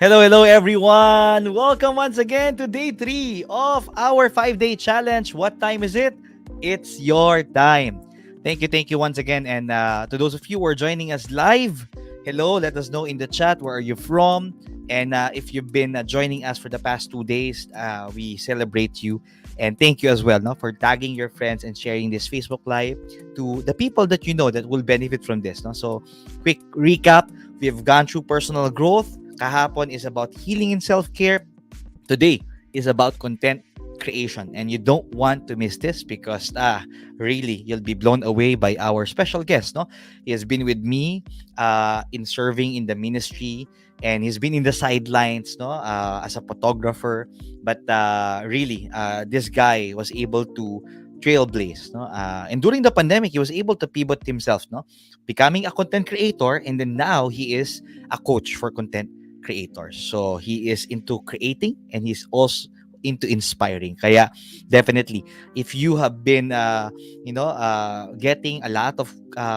Hello everyone! Welcome once again to day 3 of our 5-day challenge. What time is it? It's your time. Thank you once again. And to those of you who are joining us live, hello, let us know in the chat where are you from. And if you've been joining us for the past 2 days, we celebrate you. And thank you as well for tagging your friends and sharing this Facebook Live to the people that you know that will benefit from this. No? So, quick recap. We've gone through personal growth. Kahapon is about healing and self-care. Today is about content creation. And you don't want to miss this because really, you'll be blown away by our special guest. No? He has been with me in serving in the ministry, and he's been in the sidelines as a photographer. But really, this guy was able to trailblaze. And during the pandemic, he was able to pivot himself, becoming a content creator. And then now he is a coach for content creators. So he is into creating and he's also into inspiring. Kaya definitely, if you have been getting a lot of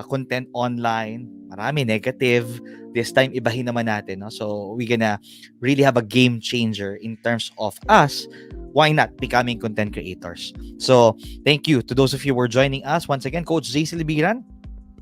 content online, marami negative, this time ibahin naman natin. No? So we're gonna really have a game changer in terms of us. Why not becoming content creators? So thank you to those of you who are joining us. Once again, Coach Jay Silbiran.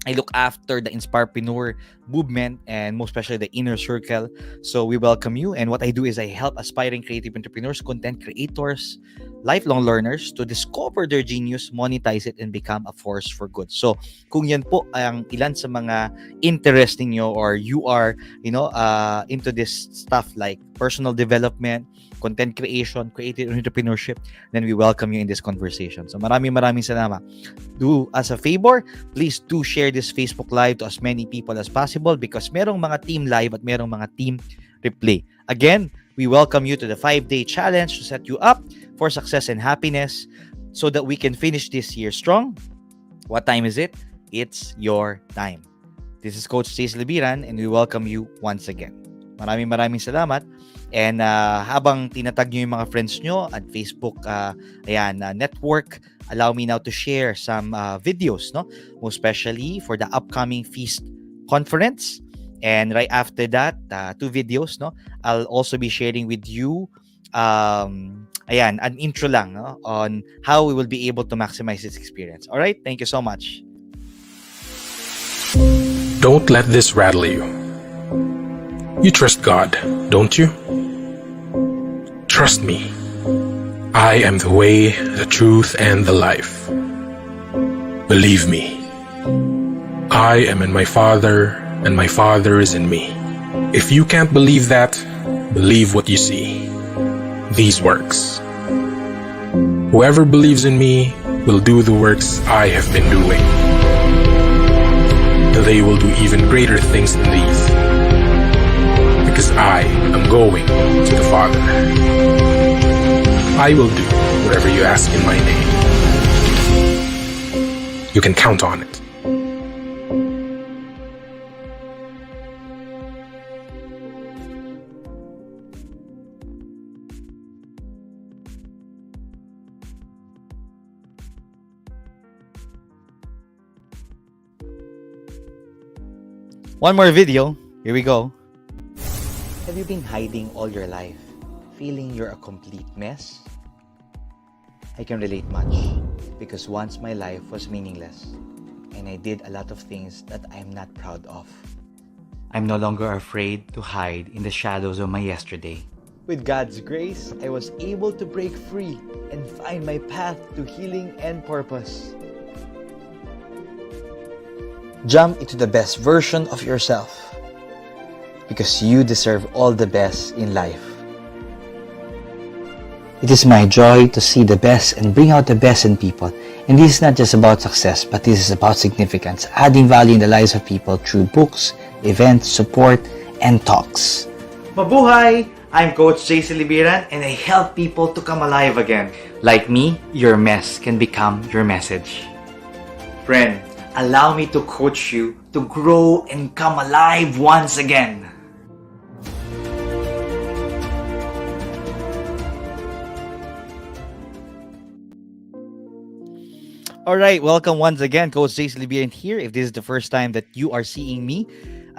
I look after the Inspirepreneur movement and most especially the inner circle. So we welcome you. And what I do is I help aspiring creative entrepreneurs, content creators, lifelong learners to discover their genius, monetize it, and become a force for good. So kung yan po ang ilan sa mga interest ninyo or you are, into this stuff like personal development, content creation, creative entrepreneurship, then we welcome you in this conversation. So maraming salamat. Do us a favor, please do share this Facebook Live to as many people as possible because merong mga team live at merong mga team replay. Again, we welcome you to the 5-day challenge to set you up for success and happiness so that we can finish this year strong. What time is it? It's your time. This is Coach Cecil Libiran and we welcome you once again. Maraming salamat. And habang tinatag nyo yung mga friends nyo at Facebook network, allow me now to share some videos, most especially for the upcoming Feast Conference. And right after that, 2 videos, I'll also be sharing with you an intro lang on how we will be able to maximize this experience. All right, thank you so much. Don't let this rattle you. You trust God, don't you? Trust me. I am the way, the truth, and the life. Believe me. I am in my Father, and my Father is in me. If you can't believe that, believe what you see. These works. Whoever believes in me will do the works I have been doing. They will do even greater things than these. Because I am going to the Father. I will do whatever you ask in my name. You can count on it. One more video. Here we go. Have you been hiding all your life, feeling you're a complete mess? I can relate much because once my life was meaningless and I did a lot of things that I'm not proud of. I'm no longer afraid to hide in the shadows of my yesterday. With God's grace, I was able to break free and find my path to healing and purpose. Jump into the best version of yourself because you deserve all the best in life. It is my joy to see the best and bring out the best in people. And this is not just about success, but this is about significance, adding value in the lives of people through books, events, support, and talks. Mabuhay! I'm Coach Jay Libiran and I help people to come alive again. Like me, your mess can become your message. Friend, allow me to coach you to grow and come alive once again. All right, welcome once again, Coach Jace Libian here. If this is the first time that you are seeing me,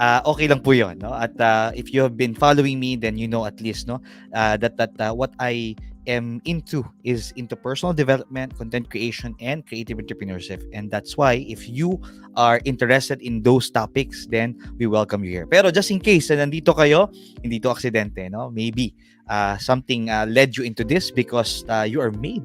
okay lang po yun, no? At if you have been following me, then you know at least, no, that what I am into is into personal development, content creation, and creative entrepreneurship. And that's why if you are interested in those topics, then we welcome you here. Pero just in case na nandito kayo, hindi to aksidente, no? Maybe something led you into this because you are made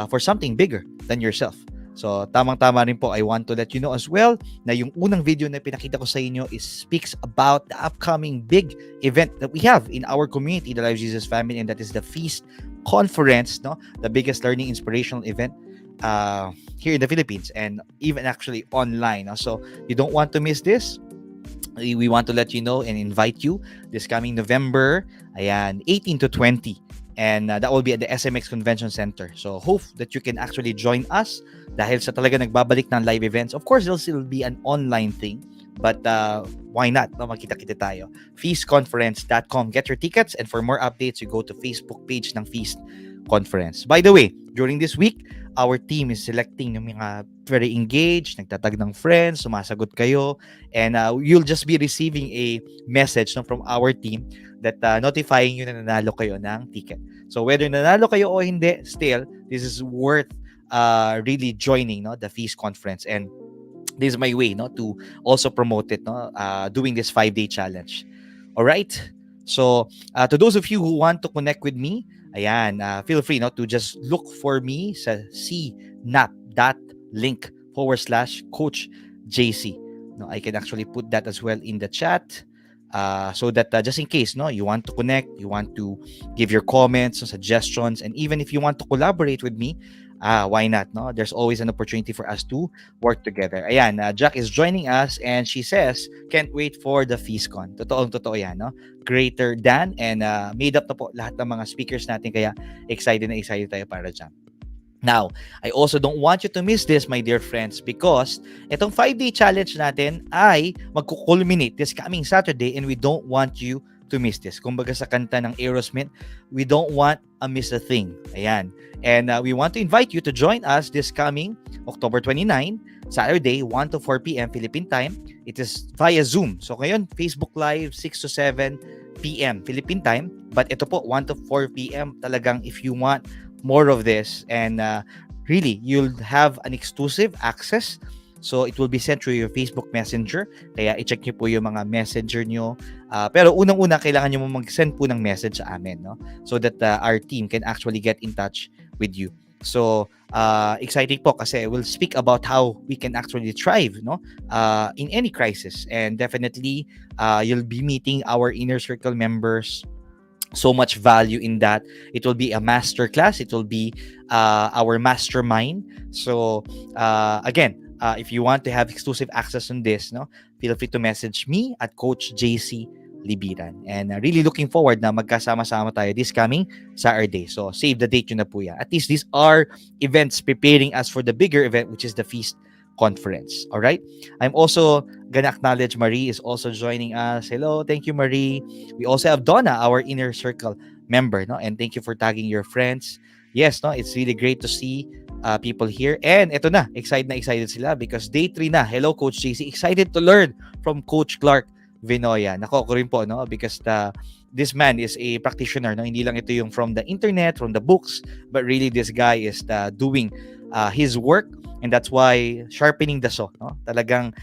for something bigger than yourself. So, tamang-tama rin po, I want to let you know as well na yung unang video na pinakita ko sa inyo is speaks about the upcoming big event that we have in our community, the Life Jesus Family, and that is the Feast Conference, no? The biggest learning inspirational event here in the Philippines and even actually online. No? So, you don't want to miss this. We want to let you know and invite you this coming November, ayan, 18 to 20. And that will be at the SMX Convention Center. So hope that you can actually join us dahil sa talaga nagbabalik ng live events. Of course, there'll still be an online thing. But why not? No, magkita-kita tayo. Feastconference.com. Get your tickets. And for more updates, you go to Facebook page ng Feast Conference. By the way, during this week, our team is selecting yung mga very engaged, nagtatag ng friends, sumasagot kayo, and you'll just be receiving a message, no, from our team that notifying you na nanalo kayo ng ticket. So whether nanalo kayo o hindi, still, this is worth really joining, no, the Feast Conference. And this is my way, no, to also promote it, no, doing this 5-day challenge. All right? So, to those of you who want to connect with me, ayan, feel free, no, to just look for me sa cnap.link/Coach JC. No, I can actually put that as well in the chat. So that just in case, no, you want to connect, you want to give your comments, suggestions, and even if you want to collaborate with me, why not? No, there's always an opportunity for us to work together. Ayan, Jack is joining us, and she says, "Can't wait for the FeastCon." Totoo yan, no? Greater than, and made up na po lahat ng mga speakers natin, kaya excited na excited tayo para dyan. Now, I also don't want you to miss this, my dear friends, because itong 5-day challenge natin ay magkukulminate this coming Saturday, and we don't want you to miss this. Kumbaga sa kanta ng Aerosmith, we don't want a miss a thing. Ayan. And we want to invite you to join us this coming October 29, Saturday, 1 to 4 p.m. Philippine time. It is via Zoom. So ngayon, Facebook Live, 6 to 7 p.m. Philippine time. But ito po, 1 to 4 p.m. Talagang if you want more of this, and really, you'll have an exclusive access. So, it will be sent through your Facebook Messenger. Kaya, i-check nyo po yung mga messenger nyo. Pero unang-una, kailangan nyo mag-send po ng message sa amin, no? So that our team can actually get in touch with you. So, exciting po kasi we'll speak about how we can actually thrive, no? In any crisis. And definitely, you'll be meeting our inner circle members. So much value in that. It will be a master class. It will be our mastermind. So again, if you want to have exclusive access on this, no, feel free to message me at Coach JC Libiran. And really looking forward na magkasama-sama tayo this coming Saturday. So save the date yun na po yan. At least these are events preparing us for the bigger event, which is the Feast Conference. All right. I'm also gonna acknowledge Marie is also joining us. Hello, thank you, Marie. We also have Donna, our inner circle member, no, and thank you for tagging your friends. Yes, no, it's really great to see people here. And eto na excited sila because day 3 na. Hello, Coach JC. Excited to learn from Coach Clark Vinoya. Nako ko rin po, no, because this man is a practitioner, no. Hindi lang ito yung from the internet, from the books, but really this guy is doing his work. And that's why sharpening the saw, no? Talagang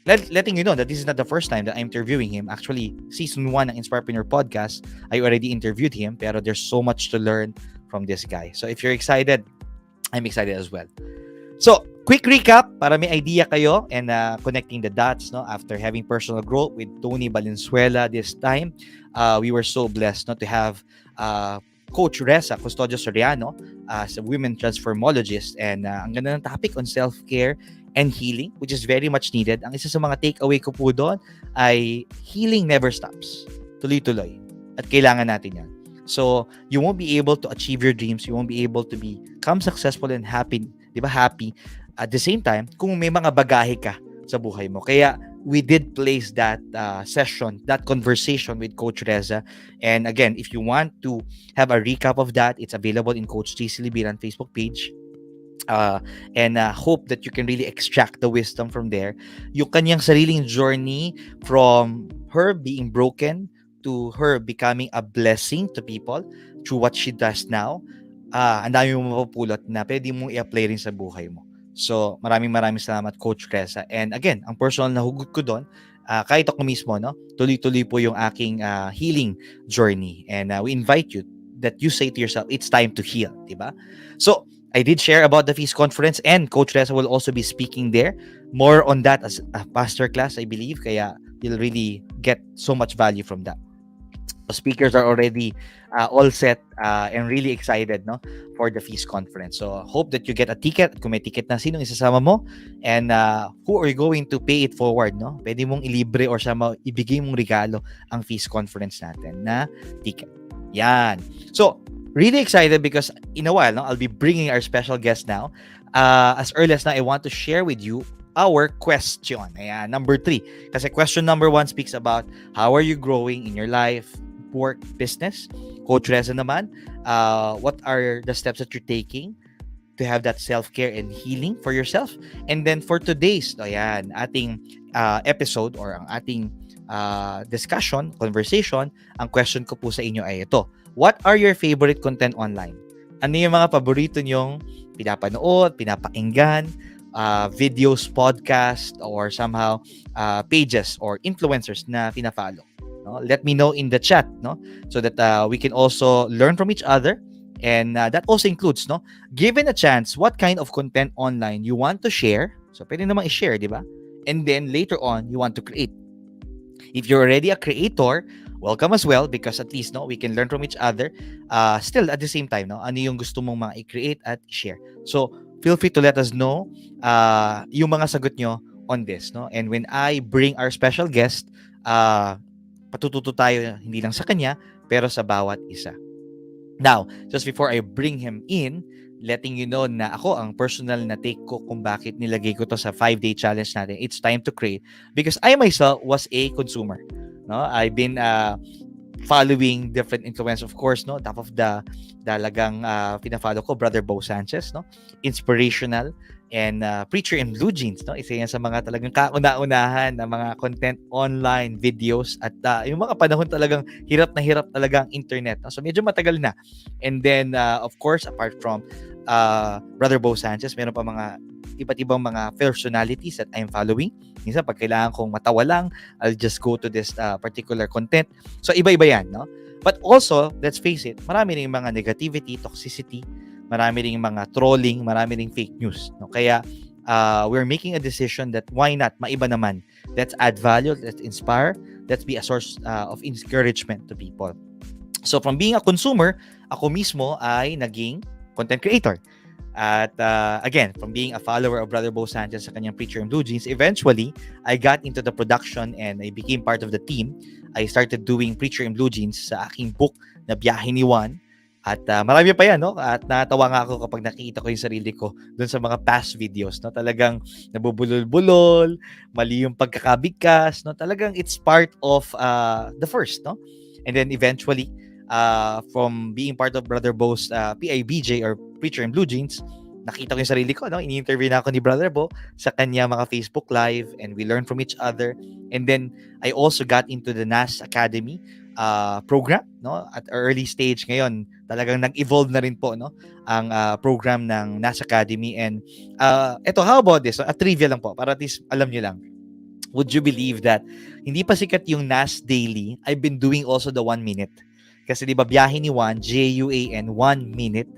letting you know that this is not the first time that I'm interviewing him. Actually, season 1 ng Inspirepreneur podcast, I already interviewed him, pero there's so much to learn from this guy. So if you're excited, I'm excited as well. So, quick recap para may idea kayo and connecting the dots, no, after having personal growth with Tony Valenzuela this time. We were so blessed, no, to have Coach Reza Custodio Soriano as a women transformologist, and ang ganda ng topic on self-care and healing, which is very much needed. Ang isa sa mga takeaway ko po doon ay healing never stops. Tuloy-tuloy. At kailangan natin yan. So, you won't be able to achieve your dreams. You won't be able to become successful and happy, di ba, happy at the same time kung may mga bagahe ka sa buhay mo. Kaya, we did place that session, that conversation with Coach Reza. And again, if you want to have a recap of that, it's available in Coach JC Libiran Facebook page. uh, and hope that you can really extract the wisdom from there. Yung kanyang sariling journey from her being broken to her becoming a blessing to people through what she does now. Ang dami mong mapupulot na pwede mong i-apply rin sa buhay mo. So, maraming salamat, Coach Cresa. And again, ang personal na hugot ko doon, kahit ako mismo, no, tuloy-tuloy po yung aking healing journey. And we invite you that you say to yourself, it's time to heal, di ba? So, I did share about the Feast Conference, and Coach Reza will also be speaking there. More on that as a pastor class, I believe. Kaya you'll really get so much value from that. Speakers are already all set and really excited, no, for the Feast Conference. So hope that you get a ticket. Kung may ticket na, sinong isasama mo, and who are you going to pay it forward, no? Pwede mong ilibre or ibigay mong regalo ang Feast Conference natin na ticket. Yan. So really excited because in a while, no, I'll be bringing our special guest now. As early as now, I want to share with you our question. Ayan, number 3. Kasi question number 1 speaks about how are you growing in your life, work, business. Coach Reza naman, what are the steps that you're taking to have that self-care and healing for yourself? And then for today's ating episode or ang ating discussion, conversation, ang question ko po sa inyo ay ito. What are your favorite content online? Ano yung mga paborito nyong pinapanood, pinapakinggan, videos, podcast, or somehow pages or influencers na pinafollow? No? Let me know in the chat, no, so that we can also learn from each other. And that also includes, no, given a chance, what kind of content online you want to share. So pwede namang i-share, di ba? And then later on, you want to create. If you're already a creator, welcome as well, because at least, no, we can learn from each other. Still at the same time, no, ano yung gusto mong mga i-create at i-share. So feel free to let us know yung mga sagot nyo on this, no? And when I bring our special guest, patututo tayo hindi lang sa kanya, pero sa bawat isa. Now, just before I bring him in, letting you know na ako, ang personal na take ko kung bakit nilagay ko to sa 5-day challenge natin, it's time to create, because I myself was a consumer. No, I've been following different influencers, of course, no, top of the dalagang pinafollow ko, Brother Bo Sanchez, no, inspirational, and Preacher in Blue Jeans, no, isa yan sa mga talagang kauna-unahan na mga content online videos, at yung mga panahon talagang hirap na hirap talaga ang internet, no? So medyo matagal na. And then of course, apart from Brother Bo Sanchez, meron pa mga iba't ibang mga personalities that I'm following. Minsan pag kailangan kong matawa lang, I'll just go to this particular content. So iba-iba yan, no? But also, let's face it, marami ring mga negativity, toxicity, marami ring mga trolling, marami ring fake news, no? Kaya we're making a decision that why not, maiba naman. Let's add value, let's inspire, let's be a source of encouragement to people. So from being a consumer, ako mismo ay naging content creator. At again, from being a follower of Brother Bo Sanchez sa kanyang Preacher in Blue Jeans, eventually, I got into the production and I became part of the team. I started doing Preacher in Blue Jeans sa aking book na Biyahe ni Juan. At marami pa yan, no? At natawa nga ako kapag nakikita ko yung sarili ko dun sa mga past videos, no? Talagang nabubulol-bulol, mali yung pagkakabigkas, no? Talagang it's part of the first, no? And then eventually, from being part of Brother Bo's PIBJ or Preacher in Blue Jeans, nakita ko yung sarili ko, no? Ini-interview na ako ni Brother Bo sa kanya mga Facebook Live, and we learn from each other. And then I also got into the NAS Academy program, no? At early stage ngayon, talagang nag-evolve na rin po, no, ang program ng NAS Academy. And eto, how about this? A trivia lang po, para at least alam nyo lang. Would you believe that hindi pa sikat yung NAS Daily, I've been doing also the 1 minute. Kasi di ba Biyahe ni Juan, JUAN, 1 minute.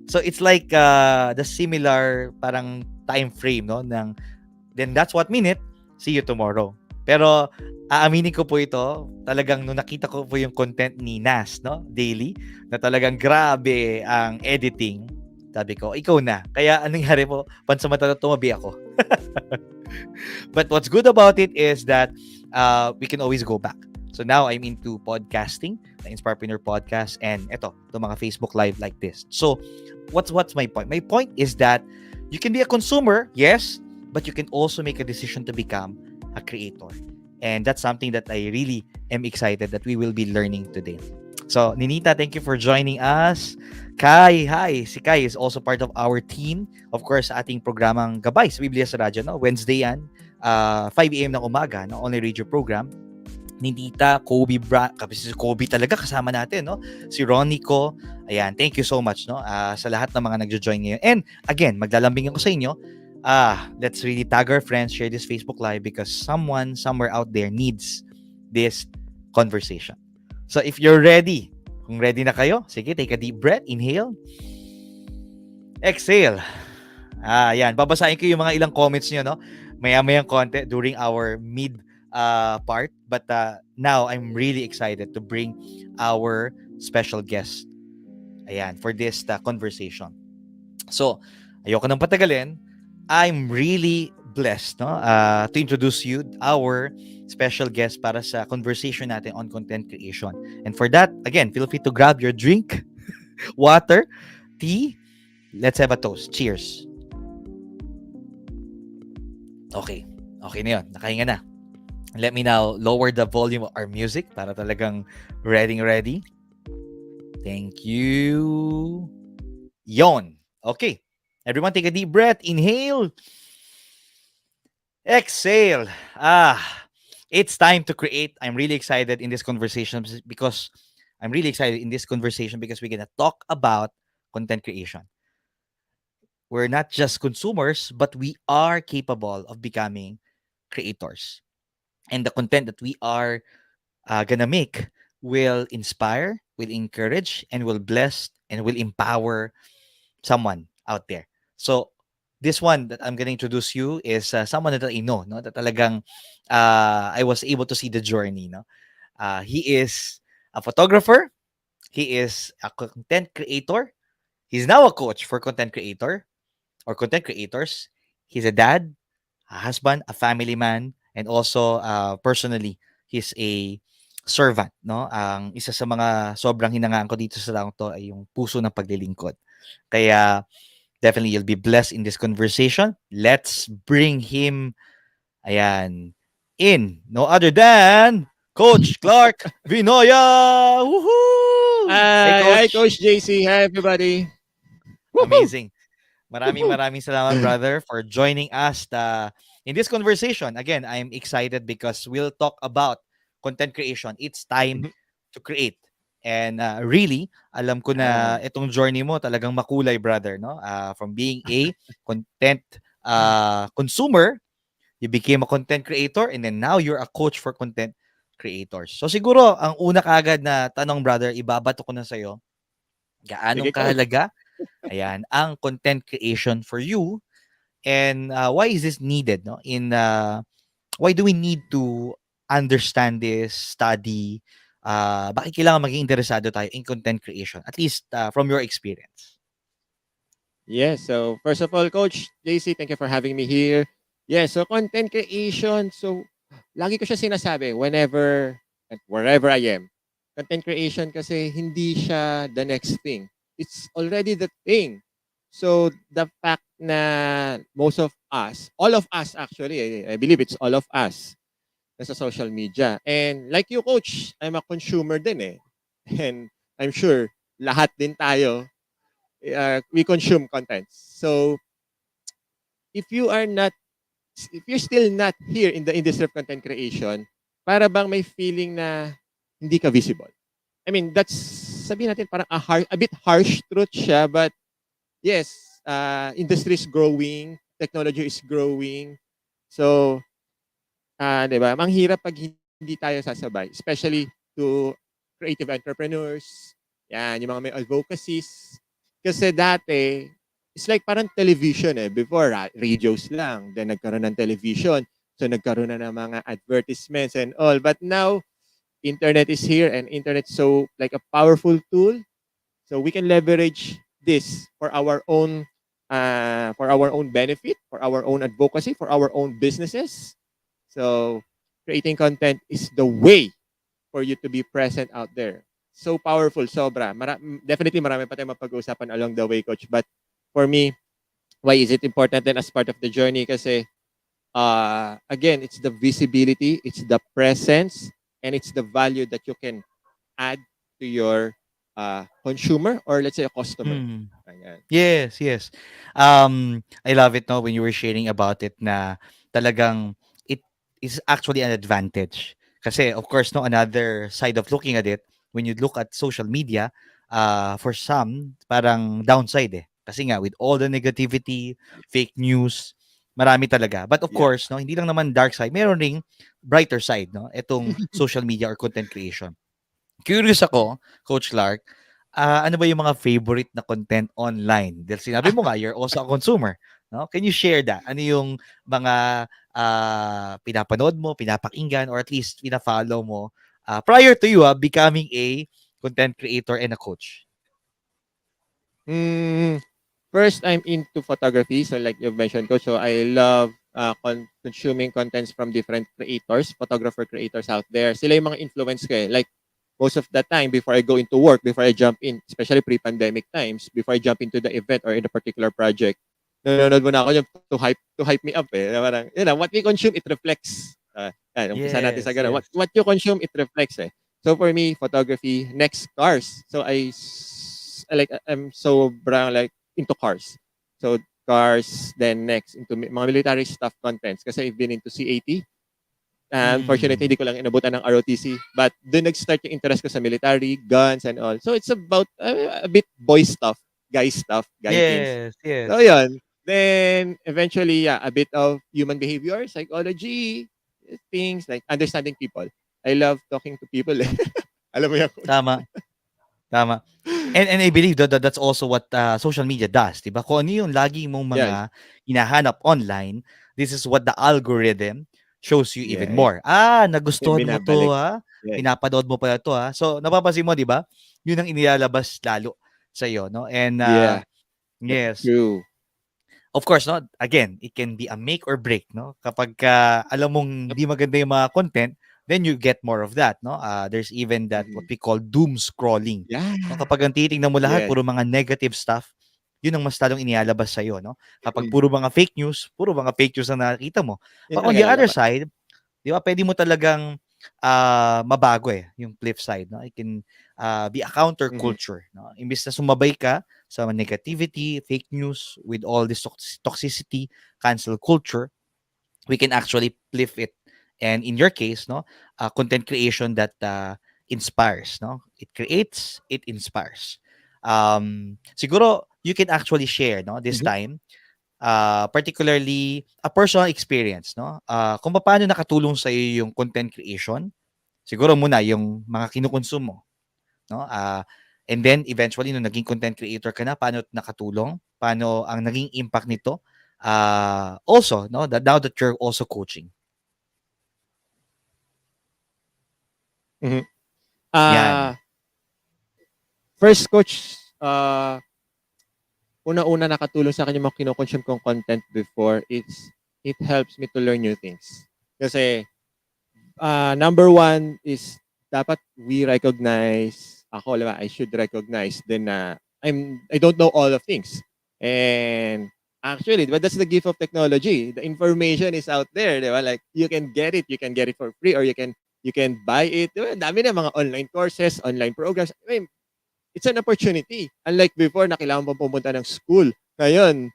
So it's like the similar parang time frame, no, ng then that's 1 minute, see you tomorrow. Pero aaminin ko po ito, talagang nung nakita ko po yung content ni Nas, no, Daily, na talagang grabe ang editing, sabi ko, ikaw na. Kaya anong nangyari po, pansamantala tumabi ako. But what's good about it is that we can always go back. So now I'm into podcasting, the Inspirepreneur podcast, and ito, mga Facebook Live like this. So what's my point? My point is that you can be a consumer, yes, but you can also make a decision to become a creator. And that's something that I really am excited that we will be learning today. So, Ninita, thank you for joining us. Kai, hi. Si Kai is also part of our team. Of course, sa ating programang Gabay sa Biblia sa Radyo. No? Wednesday yan, 5 a.m. ng umaga, no? Only radio program. Ninita, Kobe, kasi si Kobe talaga kasama natin, no? Si Ronico, ayan, thank you so much, no? Sa lahat ng mga nagjo-join ngayon. And again, maglalambing ako sa inyo, let's really tag our friends, share this Facebook Live because someone somewhere out there needs this conversation. So if you're ready, kung ready na kayo, sige, take a deep breath, inhale, exhale. Yan, babasahin ko yung mga ilang comments nyo, no? Maya-mayang konti during our mid part. But now, I'm really excited to bring our special guest. Ayan, for this conversation. So, ayoko nang patagalin. I'm really blessed, no? To introduce you our special guest para sa conversation natin on content creation. And for that, again, feel free to grab your drink, water, tea. Let's have a toast. Cheers. Okay. Okay na yun. Nakahinga na. Let me now lower the volume of our music para talagang ready. Thank you. Yon. Okay. Everyone take a deep breath. Inhale. Exhale. It's time to create. I'm really excited in this conversation because we're going to talk about content creation. We're not just consumers, but we are capable of becoming creators. And the content that we are gonna make will inspire, will encourage, and will bless and will empower someone out there. So this one that I'm gonna introduce you is someone that I know, no, that talagang I was able to see the journey, no. He is a photographer. He is a content creator. He's now a coach for content creator or content creators. He's a dad, a husband, a family man, and also personally, he's a servant, no? Ang isa sa mga sobrang hinangaan ko dito sa taong to ay yung puso ng paglilingkod. Kaya definitely you'll be blessed in this conversation. Let's bring him ayan in no other than Coach Clark Vinoya. Woohoo! Hey Hi, coach. Coach JC. Hi, everybody. Woohoo! Amazing. Maraming salamat, brother, for joining us in this conversation. Again, I'm excited because we'll talk about content creation. It's time to create. And really, alam ko na Yan. itong journey mo talagang makulay, brother, no? From being a content consumer, you became a content creator, and then now you're a coach for content creators. So siguro, ang una kaagad na tanong, brother, ibabato ko na sa'yo, gaanong Sige, Coach. kahalaga ayan, ang content creation for you and why is this needed, no? Why do we need to understand this, study? Bakit kailangan maging interesado tayo in content creation? At least from your experience. Yes, so first of all, Coach JC, thank you for having me here. Yes, so content creation. So, lagi ko siya sinasabi whenever and wherever I am. Content creation kasi hindi siya the next thing. It's already the thing. So, the fact na most of us, all of us actually, I believe it's all of us, nasa social media. And like you, Coach, I'm a consumer din eh. And I'm sure lahat din tayo, we consume content. So if you are not, if you're still not here in the industry of content creation, para bang may feeling na hindi ka visible. I mean, that's, sabihin natin parang a bit harsh truth siya, but yes, industry is growing, technology is growing. So, di ba? Manghirap pag hindi tayo sasabay, especially to creative entrepreneurs, yan, yung mga may advocacies. Kasi dati, it's like parang television eh. Before, radios lang. Then nagkaroon ng television. So nagkaroon na ng mga advertisements and all. But now, internet is here and internet so like a powerful tool. So we can leverage this for our own benefit, for our own advocacy, for our own businesses. So creating content is the way for you to be present out there. So powerful, sobra. Definitely marami pa tayong mapag-uusapan along the way, Coach. But for me, why is it important then as part of the journey? Kasi, again, it's the visibility, it's the presence, and it's the value that you can add to your consumer or let's say a customer. Hmm. Ayan. Yes, yes. I love it no when you were sharing about it na talagang it is actually an advantage. Kasi of course no another side of looking at it when you look at social media for some parang downside eh. Kasi nga with all the negativity, fake news, marami talaga. But of Yeah. course no hindi lang naman dark side, meron ring brighter side no itong social media or content creation. Curious ako, Coach Clark, ano ba yung mga favorite na content online? Dahil sinabi mo nga, you're also a consumer. No? Can you share that? Ano yung mga pinapanood mo, pinapakinggan, or at least pina-follow mo prior to you becoming a content creator and a coach? Mm, First, I'm into photography. So like you've mentioned, Coach, so I love consuming contents from different creators, photographer creators out there. Sila yung mga influence ko eh. Like most of the time before I go into work, before I jump in, especially pre-pandemic times, before I jump into the event or in a particular project, nanonood muna ako yung to hype me up eh. Na parang, what we consume, it reflects. Umpisa natin sa Yes, ganun. yes. What you consume, it reflects eh. So for me, photography, next cars. So I'm so like into cars. So cars, then next into mga military stuff contents kasi I've been into C80. Unfortunately, Mm. hindi ko lang inabutan ng ROTC. But doon nag-start yung interest ko sa military, guns and all. So it's about a bit boy stuff, guy things. Yes, So yes. yun. Then eventually, yeah, a bit of human behavior, psychology, things like understanding people. I love talking to people. Alam mo yan, coach. Tama, tama. And I believe that's also what social media does, 'di ba? Kung ano yung lagi mong mga Yes. hinahanap online, this is what the algorithm shows you even Yes. more. Nagustuhan mo 'to Binabalik. ha. Yes. Pinapanood mo pala 'to ha. So napapansin mo 'di ba? Yun ang inilalabas lalo sa iyo, no? And Yeah. That's yes, true. of course, no, again, it can be a make or break, no? Kapag alam mong Yep. hindi maganda yung mga content, then you get more of that, no? There's even that what Mhm. we call doom scrolling. Yeah. No, kapag ang titingnan mo lahat Yes. puro mga negative stuff, yun ang mas talong inilalabas sa iyo, no? Kapag Mm. puro mga fake news ang nakikita mo. Yun But on talaga the other lalabas. side, 'di ba, pwede mo talagang mabago eh yung flip side, no? It can be a counter Mhm. culture, no? Imbis na sumabay ka sa negativity, fake news with all this toxicity, cancel culture, we can actually flip it. And in your case, no, content creation that inspires, no? It creates, it inspires. Siguro you can actually share, no, this Mhm. time particularly a personal experience, no? Kung paano nakatulong sa iyo yung content creation, siguro muna yung mga kinukonsume mo, no? And then eventually nung naging content creator ka na, paano nakatulong? Paano ang naging impact nito? Also, no, that now that you're also coaching. Mhm. Yan. Ah, First coach, una-una nakatulong sa akin yung mga kino-consume kong content before, it helps me to learn new things. Kasi number one is dapat we recognize, ako, diba, I should recognize then na I don't know all of things. And actually, diba, that's the gift of technology. The information is out there, diba? Like you can get it for free or you can buy it. Diba? Ang dami na mga online courses, online programs. I mean, it's an opportunity. Unlike before na kailangan mo pumunta ng school. Ngayon,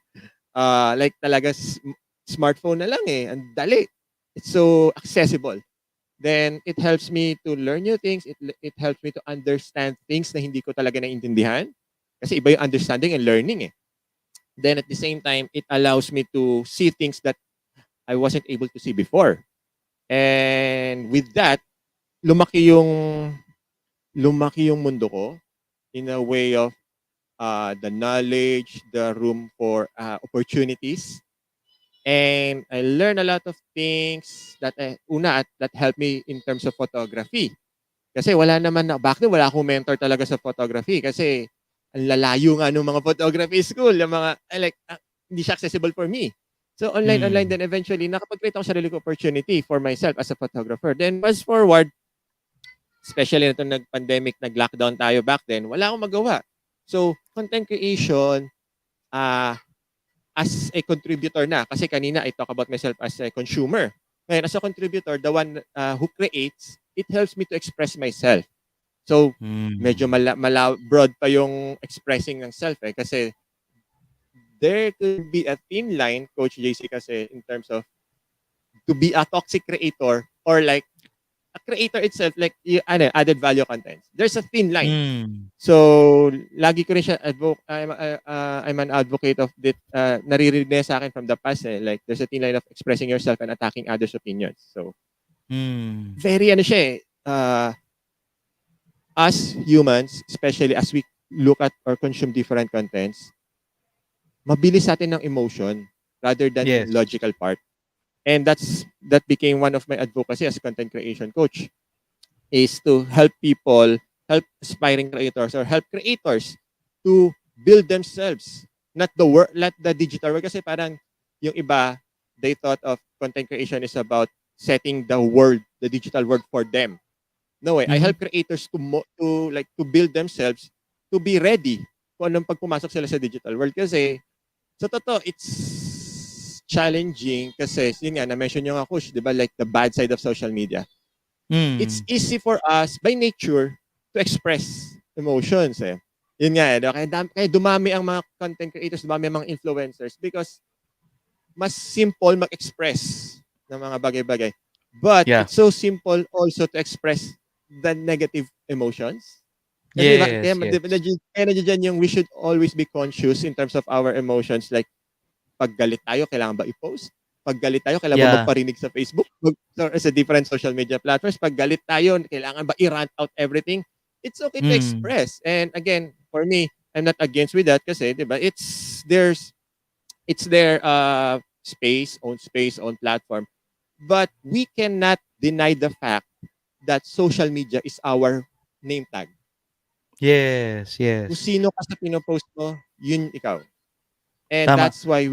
like talaga smartphone na lang eh. Ang dali. It's so accessible. Then it helps me to learn new things. It helps me to understand things na hindi ko talaga naintindihan. Kasi iba yung understanding and learning eh. Then at the same time, it allows me to see things that I wasn't able to see before. And with that, lumaki yung mundo ko in a way of the knowledge, the room for opportunities. And I learned a lot of things that that helped me in terms of photography. Kasi wala naman na, back then wala akong mentor talaga sa photography kasi ang lalayo nga ng mga photography school, yung mga, hindi siya accessible for me. So online Mm. then eventually nakapag-create ako sarili ko opportunity for myself as a photographer. Then fast forward, especially na itong nag-pandemic, nag-lockdown tayo back then, wala akong magawa. So content creation, ah as a contributor na. Kasi kanina I talk about myself as a consumer. Ngayon, as a contributor, the one who creates, it helps me to express myself. So, medyo Mm. broad pa yung expressing ng self eh. Kasi there could be a thin line, Coach JC, kasi in terms of to be a toxic creator or like a creator itself, like added value contents. There's a thin line. Mm. So, lagi ko rin siya, I'm an advocate of it. Naririnig na sa akin from the past eh. Like, there's a thin line of expressing yourself and attacking others' opinions. So, Mm. very ano siya eh. Us humans, especially as we look at or consume different contents, mabilis sa atin ng emotion rather than yung Yes. logical part. And that became one of my advocacy as content creation coach is to help people, help aspiring creators or help creators to build themselves, not the digital world. Kasi parang yung iba, they thought of content creation is about setting the world, the digital world for them. No way. I Mhm. help creators to build themselves to be ready kung anong pag pumasok sila sa digital world. Kasi sa totoo, it's challenging kasi yun nga, na-mention nyo nga, Kush, di ba, like the bad side of social media. It's Mm. easy for us by nature to express emotions eh. Yun nga eh, no? Kaya dumami ang mga content creators, dumami ang mga influencers because mas simple mag-express ng mga bagay-bagay. But Yeah. it's so simple also to express the negative emotions. Kasi diba, Yes, yes. kaya nandiyan yung we should always be conscious in terms of our emotions. Like, pag galit tayo, kailangan ba i-post? Pag galit tayo, kailangan ba Yeah. magparinig sa Facebook? Sa different social media platforms. Pag galit tayo, kailangan ba i-rant out everything? It's okay to Mm. express. And again, for me, I'm not against with that kasi, di ba, it's their space, own platform. But we cannot deny the fact that social media is our name tag. Yes, Kung yes. sino ka sa pinopost mo, yun ikaw. And Tama. that's why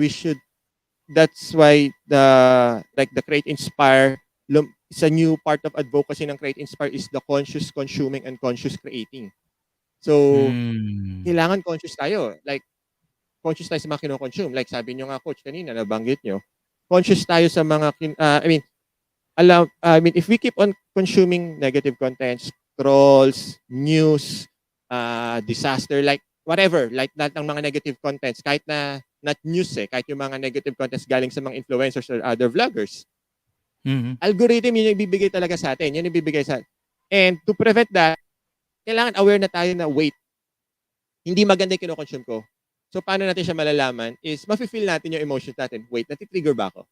the Create Inspire is a new part of advocacy ng Create Inspire is the conscious consuming and conscious creating. So, Mm. kailangan conscious tayo. Like, conscious tayo sa mga kino-consume. Like, sabi nyo nga, Coach, kanina, nabanggit nyo. Conscious tayo sa mga, if we keep on consuming negative contents, trolls, news, disaster, like whatever, like lahat ng mga negative contents, kahit na not news eh, kahit yung mga negative contents galing sa mga influencers or other vloggers, Mhm. algorithm yun yung ibibigay talaga sa atin. Yun yung ibibigay sa And to prevent that, kailangan aware na tayo na wait, hindi maganda yung kinoconsume ko. So paano natin siya malalaman is mafe-feel natin yung emotions natin. Wait, nati-trigger ba ako?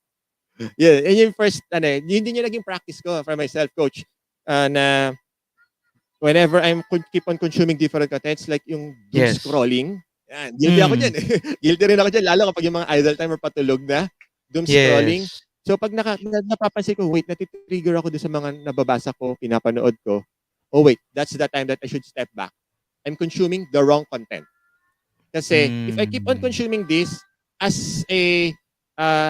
Yeah, yun yung first, yun din yung naging practice ko for myself, coach. Na whenever keep on consuming different contents, like yung doom Yes. scrolling, yan, guilty ako dyan Mm. eh. Guilty rin ako dyan, lalo kapag yung mga idle time or patulog na, doom scrolling. Yes. So pag napapansin ko, wait, natitrigger ako doon sa mga nababasa ko, pinapanood ko, oh wait, that's the time that I should step back. I'm consuming the wrong content. Kasi if I keep on Mm. consuming this as a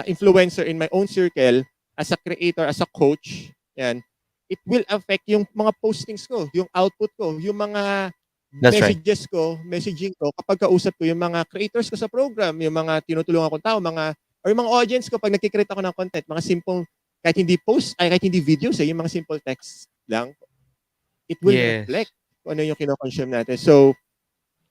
influencer in my own circle, as a creator, as a coach, yan, it will affect yung mga postings ko, yung output ko, yung mga That's right. messaging ko kapag kausap ko yung mga creators ko sa program, yung mga tinutulungan kong tao, or yung mga audience ko pag nagkikreate ako ng content, mga simple, kahit hindi videos, yung mga simple text lang, it will reflect Yes. kung ano yung kino-consume natin. So,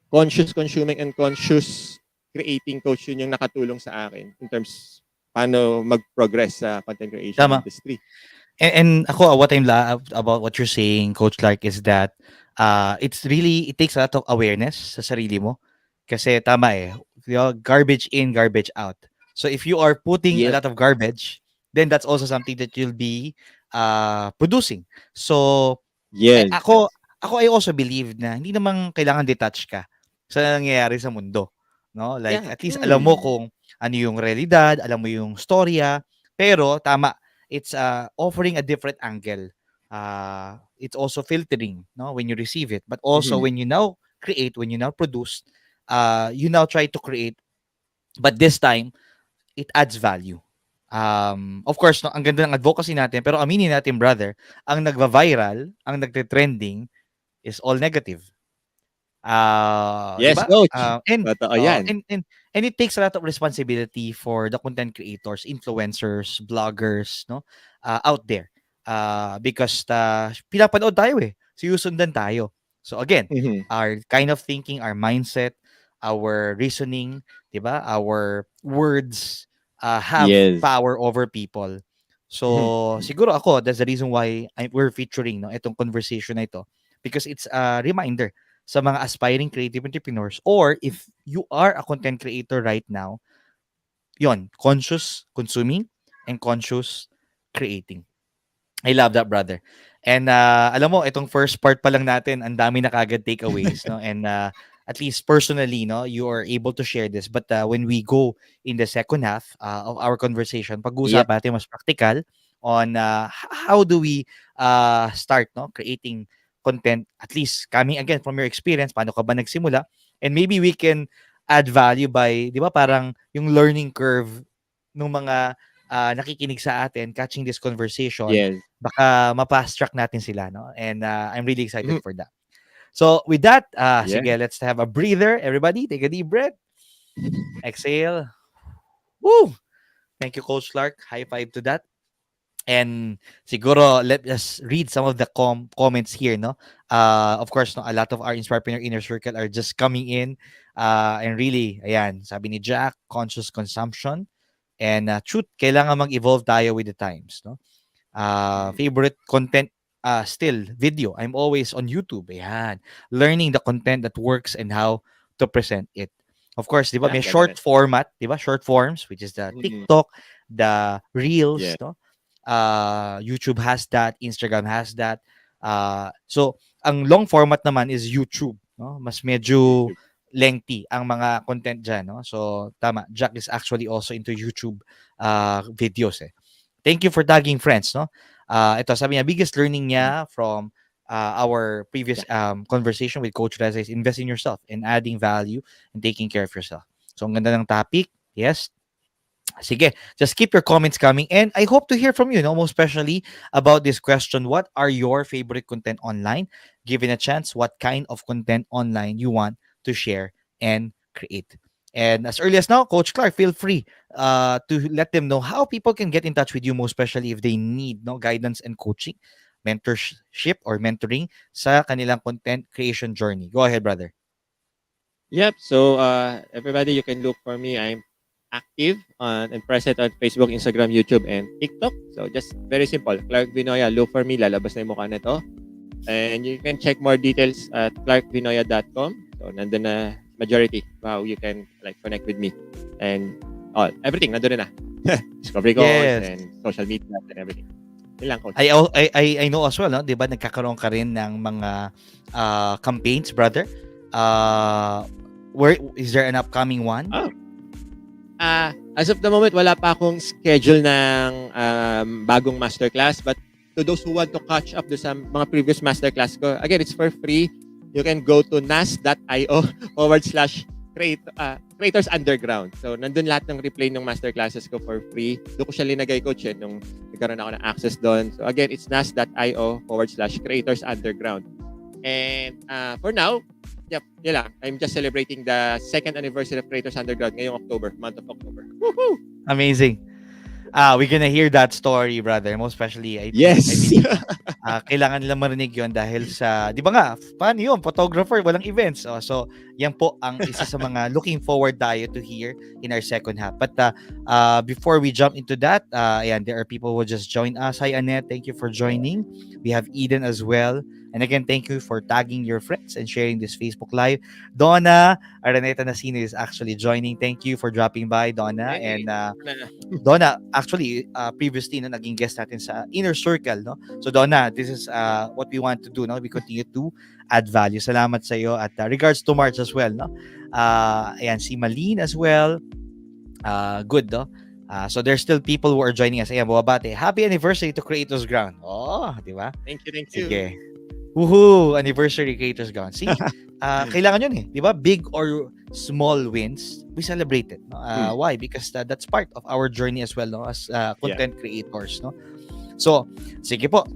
conscious consuming and conscious creating coach yun yung nakatulong sa akin in terms paano mag-progress sa content creation Tama. industry. And ako, what I'm about what you're saying, Coach Clark, is that it takes a lot of awareness sa sarili mo. Kasi tama eh, garbage in, garbage out. So if you are putting a Yep. lot of garbage, then that's also something that you'll be producing. So Yes. ako I also believe na hindi naman kailangan detach ka sa nangyayari sa mundo. No? Like Yeah. at least alam mo kung ano yung realidad, alam mo yung storya, pero tama, it's offering a different angle. It's also filtering, no, when you receive it, but also Mhm. when you now create, when you now produce, you now try to create, but this time it adds value. Of course, no, ang ganda ng advocacy natin, pero aminin natin, brother, ang nagva-viral, ang nagte-trending is all negative. 'Di Yes, ba? coach. And Totoo yan. and it takes a lot of responsibility for the content creators, influencers, bloggers, no? Out there. Because pinapanood tayo eh. Sinusundan tayo. So again, Mhm. our kind of thinking, our mindset, our reasoning, 'di ba? Our words have Yes. power over people. Mhm. So siguro ako, that's the reason why we're featuring no itong conversation na ito, because it's a reminder sa mga aspiring creative entrepreneurs, or if you are a content creator right now, yon, conscious consuming and conscious creating. I love that, brother. And alam mo, itong first part pa lang natin, ang dami na kagad takeaways, no? And at least personally, no, you are able to share this. But when we go in the second half of our conversation, Yep. pag-uusapan natin mas practical on how do we start, no, creating content, at least coming again from your experience, paano ka ba nagsimula? And maybe we can add value by, di ba, parang yung learning curve ng mga nakikinig sa atin, catching this conversation, Yes. baka ma-fast track natin sila, no? And I'm really excited Mhm. for that. So with that, Yeah. sige, let's have a breather. Everybody, take a deep breath. Exhale. Woo! Thank you, Coach Clark. High five to that. And siguro, let us read some of the comments here, no? Of course, no, a lot of our Inspirepreneur Inner Circle are just coming in. And really, ayan, sabi ni Jack, conscious consumption. And truth, kailangan mag-evolve tayo with the times, no? Mhm. Favorite content, still video. I'm always on YouTube. Ayan. Learning the content that works and how to present it. Of course, di ba, Ah, may ganda rin. short format, di ba? Short forms, which is the Mhm. TikTok, the Reels, Yeah. no? YouTube has that, Instagram has that. So, ang long format naman is YouTube, no? Mas medyo YouTube. lengthy ang mga content dyan, no? So, tama. Jack is actually also into YouTube videos, eh. Thank you for tagging friends, no? Ito, sabi niya, biggest learning Mhm. niya from our previous Yeah. conversation with Coach Reza is invest in yourself and adding value and taking care of yourself. So, ang ganda ng topic. Yes. Sige, just keep your comments coming. And I hope to hear from you, no? Most especially about this question. What are your favorite content online? Given a chance, what kind of content online you want to share and create? And as early as now, Coach Clark, feel free to let them know how people can get in touch with you, most especially if they need no guidance and coaching, mentorship or mentoring sa kanilang content creation journey. Go ahead, brother. Yep. So, everybody, you can look for me. I'm active on and present on Facebook, Instagram, YouTube, and TikTok. So, just very simple. Clark Vinoya, look for me. Lalabas na yung mukha nito. And you can check more details at clarkvinoya.com. So, nandun na majority how you can like connect with me. And all, everything, nandun na. Discovery calls Yes. and social media and everything. Yun lang, coach. I know as well, no? 'Di ba nagkakaroon ka rin ng mga campaigns, brother? Uh where is there an upcoming one? Oh. As of the moment, wala pa akong schedule ng bagong masterclass. But to those who want to catch up do sa mga previous masterclass ko, again, it's for free. You can go to nas.io /creators underground. So, nandun lahat ng replay ng masterclasses ko for free. Doon ko siya linagay, coach, nung nagkaroon ako ng access doon. So, again, it's nas.io /creators underground. And for now, yep, yun lang. I'm just celebrating the second anniversary of Creators Underground ngayong October, month of October. Woohoo! Amazing. We're gonna hear that story, brother. Most especially, I Yes! believe, kailangan nila marinig yon dahil sa, di ba nga, paano yun? Photographer, walang events. So, yan po ang isa sa mga looking forward tayo to hear in our second half. But before we jump into that, ayan, there are people who just joined us. Hi, Annette. Thank you for joining. We have Eden as well. And again, thank you for tagging your friends and sharing this Facebook Live. Donna Araneta Nasino is actually joining. Thank you for dropping by, Donna. Hey, And na. Donna, actually, previously, no, naging guest natin sa Inner Circle, no? So, Donna, this is what we want to do, no? We continue to add value. Salamat sa iyo at regards to March as well, no? Ayan, si Malene as well. Good, no? So, there's still people who are joining us. Ayan, bumabate. Happy anniversary to Creators Ground. Oh, di ba? Thank you, thank you. Sige. Woohoo! Anniversary Creators Ground. See, kailangan yun eh. Di ba? Big or small wins, we celebrate it. No? Why? Because that's part of our journey as well, no? As content creators. No? So, sige po.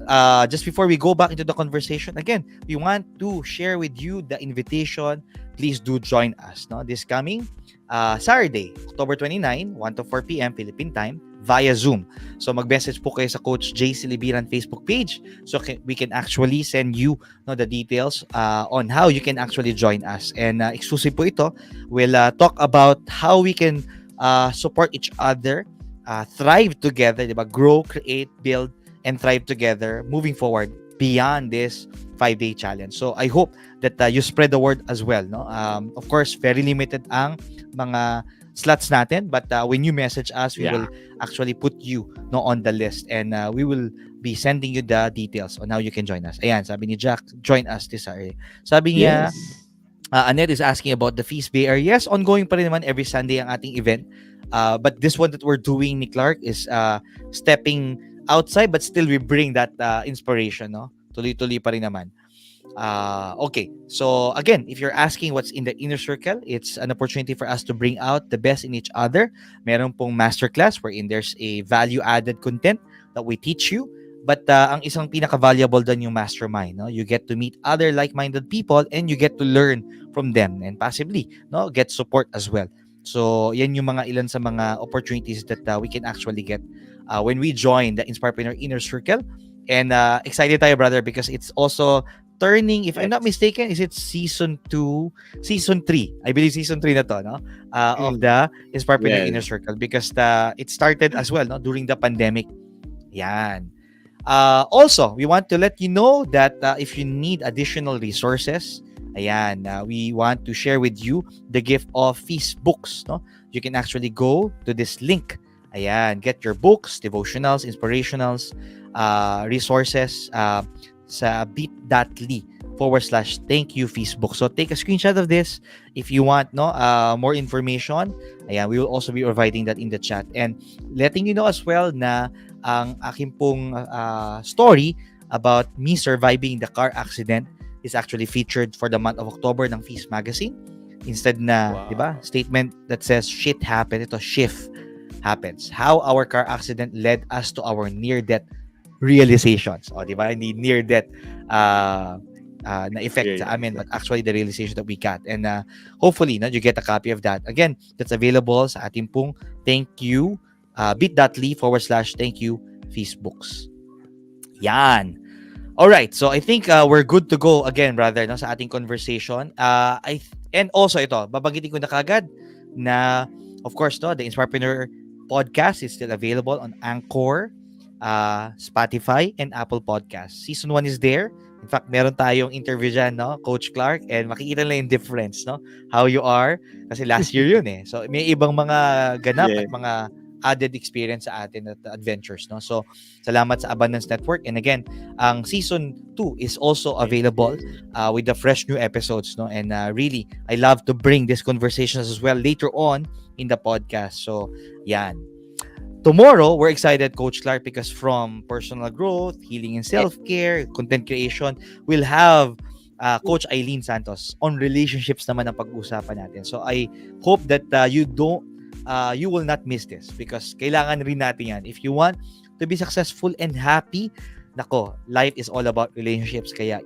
Just before we go back into the conversation, again, we want to share with you the invitation. Please do join us. No? This coming Saturday, October 29, 1 to 4 p.m. Philippine time, via Zoom. So mag-message po kayo sa Coach JC Libiran Facebook page so we can actually send you the details on how you can actually join us. And exclusive po ito. We'll talk about how we can support each other, thrive together, diba? Grow, create, build, and thrive together moving forward beyond this 5-day challenge. So I hope that you spread the word as well. No? Of course, very limited ang mga slots natin, but when you message us, we will actually put you on the list, and we will be sending you the details on how you can join us. Ayan, sabi ni Jack, join us this Saturday. Sabi niya, Annette is asking about the Feast Bay Area. Yes, ongoing pa rin naman every Sunday ang ating event. But this one that we're doing ni Clark is stepping outside, but still we bring that inspiration. No? Tuloy-tuloy pa rin naman. Okay, so again, if you're asking what's in the inner circle, it's an opportunity for us to bring out the best in each other. Meron pong masterclass wherein there's a value-added content that we teach you. But ang isang pinaka-valuable doon yung mastermind. No? You get to meet other like-minded people and you get to learn from them and possibly get support as well. So yan yung mga ilan sa mga opportunities that we can actually get when we join the Inspirepreneur Inner Circle. And excited tayo, brother, because it's also turning, if I'm not mistaken, is it season 2, season 3? I believe season 3 na to, no? Of the Inspirepreneur Inner Circle, because it started as well, no, during the pandemic. Yan. Also, we want to let you know that if you need additional resources, ayan, we want to share with you the gift of Feast books. No? You can actually go to this link. Ayan, get your books, devotionals, inspirationals, resources sa bit.ly/thank you Feast book. So take a screenshot of this if you want more information. Ayan, we will also be providing that in the chat and letting you know as well na ang aking pong story about me surviving the car accident is actually featured for the month of October ng Feast Magazine. Instead na, di ba, statement that says shit happened, ito shift happens. How our car accident led us to our near-death realizations. O, di ba? Hindi near-death na effect sa amin, but actually the realization that we got. And hopefully, you get a copy of that. Again, that's available sa ating pong thank you bit.ly/thank you Facebooks. Yan. Alright, so I think we're good to go again, brother, no, sa ating conversation. And also ito, babanggitin ko na kagad na, of course, the Inspirepreneur podcast is still available on Anchor, Spotify, and Apple Podcasts. Season 1 is there. In fact, meron tayong interview dyan, no, Coach Clark, and makikita lang yung difference, no, how you are. Kasi last year yun eh. So, may ibang mga ganap at mga added experience sa atin at adventures, no? So, salamat sa Abundance Network. And again, ang season 2 is also available with the fresh new episodes, no? And really, I love to bring these conversations as well later on in the podcast. So, yan. Tomorrow, we're excited, Coach Clark, because from personal growth, healing and self-care, content creation, we'll have Coach Eileen Santos on relationships naman ang pag-uusapan natin. So, I hope that you will not miss this because kailangan rin natin yan. If you want to be successful and happy, nako, life is all about relationships. Kaya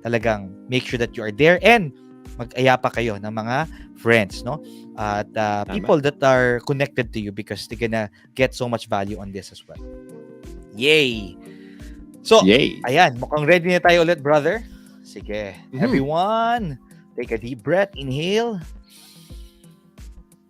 talagang make sure that you are there and mag-aya pa kayo ng mga friends, no? At people that are connected to you because they're gonna get so much value on this as well. Yay! So, ayan, mukhang ready na tayo ulit, brother. Sige. Everyone, take a deep breath. Inhale.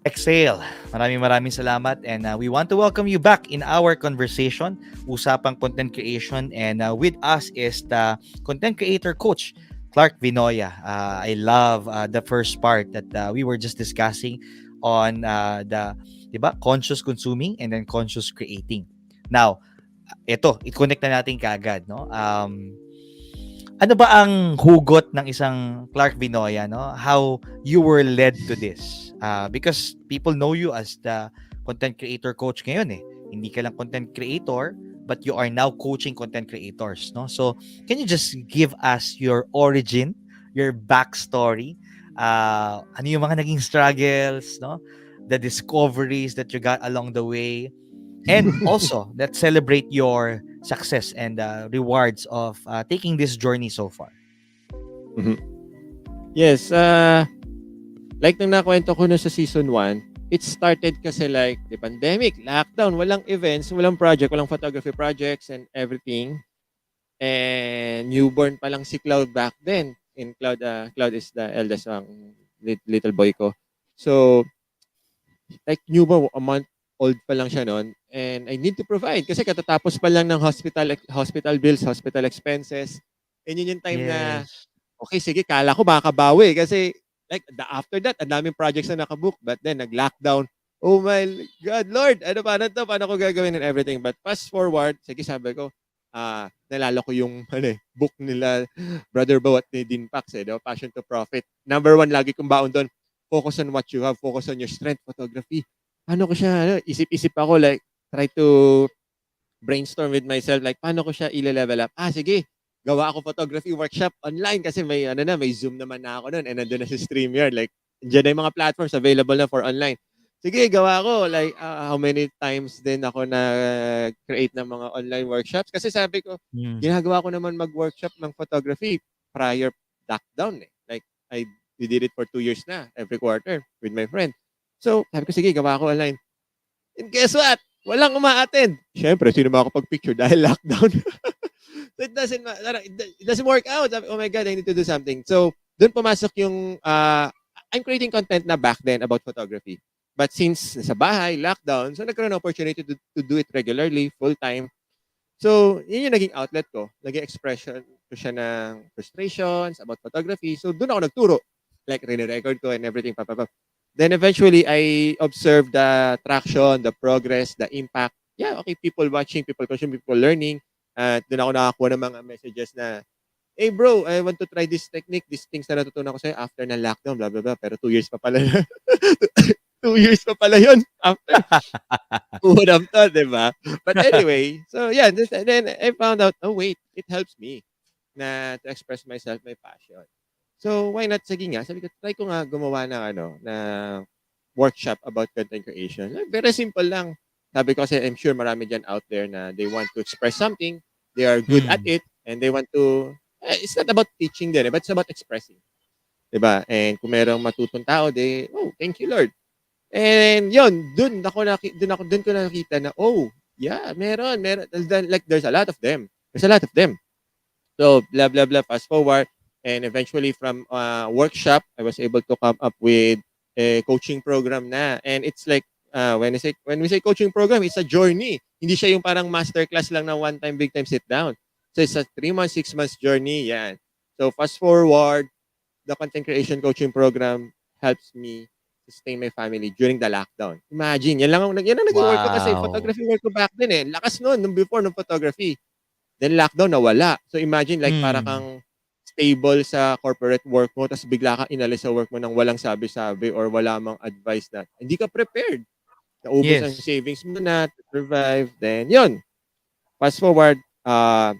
Exhale. Maraming salamat and we want to welcome you back in our conversation, Usapang Content Creation, and with us is the content creator coach, Clark Vinoya. I love the first part that we were just discussing on the, diba, conscious consuming and then conscious creating. Now, i-connect na natin kaagad, no? Ano ba ang hugot ng isang Clark Vinoya, no? How you were led to this? Because people know you as the content creator coach ngayon eh. Hindi ka lang content creator, but you are now coaching content creators, no? So, can you just give us your origin, your backstory? Ano yung mga naging struggles, no? The discoveries that you got along the way. And also, let's celebrate your success and rewards of taking this journey so far. Yes, like nung nakwento ko na sa season 1, it started kasi like the pandemic, lockdown, walang events, walang project, walang photography projects and everything. And newborn pa lang si Cloud back then. In Cloud, Cloud is the eldest little boy ko. So, like newborn, a month old pa lang siya noon. And I need to provide kasi katatapos pa lang ng hospital bills, hospital expenses. And yun yung time na, Yes. okay, sige, kala ko makakabawi kasi like after that, ang daming projects na nakabook. But then, nag-lockdown. Oh my God, Lord, ano paano to? Paano ko gagawin and everything? But fast forward, sige, sabi ko, nalala ko yung book nila, Brother Bo at ni Dean Pax, eh, Passion to Profit. Number one, lagi kong baon doon, focus on what you have, focus on your strength, photography. Paano ko siya, isip-isip ako, like, try to brainstorm with myself, like, paano ko siya i-level up? Sige, gawa ako photography workshop online kasi may, may Zoom naman na ako noon and nandun na si StreamYard. Like, dyan na yung mga platforms available na for online. Sige, gawa ko. Like, how many times din ako na create ng mga online workshops? Kasi sabi ko, ginagawa ko naman mag-workshop ng photography prior lockdown eh. Like, we did it for 2 years na, every quarter with my friend. So, sabi ko, sige, gawa ko online. And guess what? Walang uma-attend. Siyempre, sino makakapag-picture dahil lockdown? So it doesn't work out. Oh my God, I need to do something. So, doon pumasok yung, I'm creating content na back then about photography. But since sa bahay, lockdown, so nagkaroon ng opportunity to do it regularly, full-time. So, yun yung naging outlet ko. Naging expression ko siya ng frustrations about photography. So, doon ako nagturo. Like, re-record ko and everything. Then eventually, I observed the traction, the progress, the impact. Yeah, okay, people watching, people consuming, people learning. At doon ako nakakuha ng mga messages na, hey bro, I want to try this technique, these things na natutunan ko sa'yo after na lockdown, blah, blah, blah. Pero 2 years pa pala. 2 years pa pala yun after. Who would have thought, diba? But anyway, so yeah, then I found out, oh wait, it helps me na to express myself, my passion. So why not, sige nga, sabi ko, try ko nga gumawa ng na workshop about content creation. Very simple lang. Sabi ko kasi I'm sure marami dyan out there na they want to express something, they are good at it, and they want to, it's not about teaching din, but it's about expressing. Diba? And kung merong matutong tao, thank you Lord. And yun, dun ko nakita na, oh, yeah, meron. Like, there's a lot of them. So, blah, blah, blah, fast forward. And eventually from workshop, I was able to come up with a coaching program na. And it's like, when we say coaching program, it's a journey. Hindi siya yung parang masterclass lang na one time, big time sit down. So, it's a 3 months, 6 months journey. Yan. So, fast forward, the content creation coaching program helps me sustain my family during the lockdown. Imagine, yan ang naging work ko kasi photography work ko back then eh. Lakas noon, before ng photography. Then lockdown, nawala. So imagine like para kang stable sa corporate work mo tapos bigla kang inalis sa work mo nang walang sabi-sabi or wala mang advice na hindi ka prepared. Naubos ang savings mo na to survive. Then yun. Fast forward, 2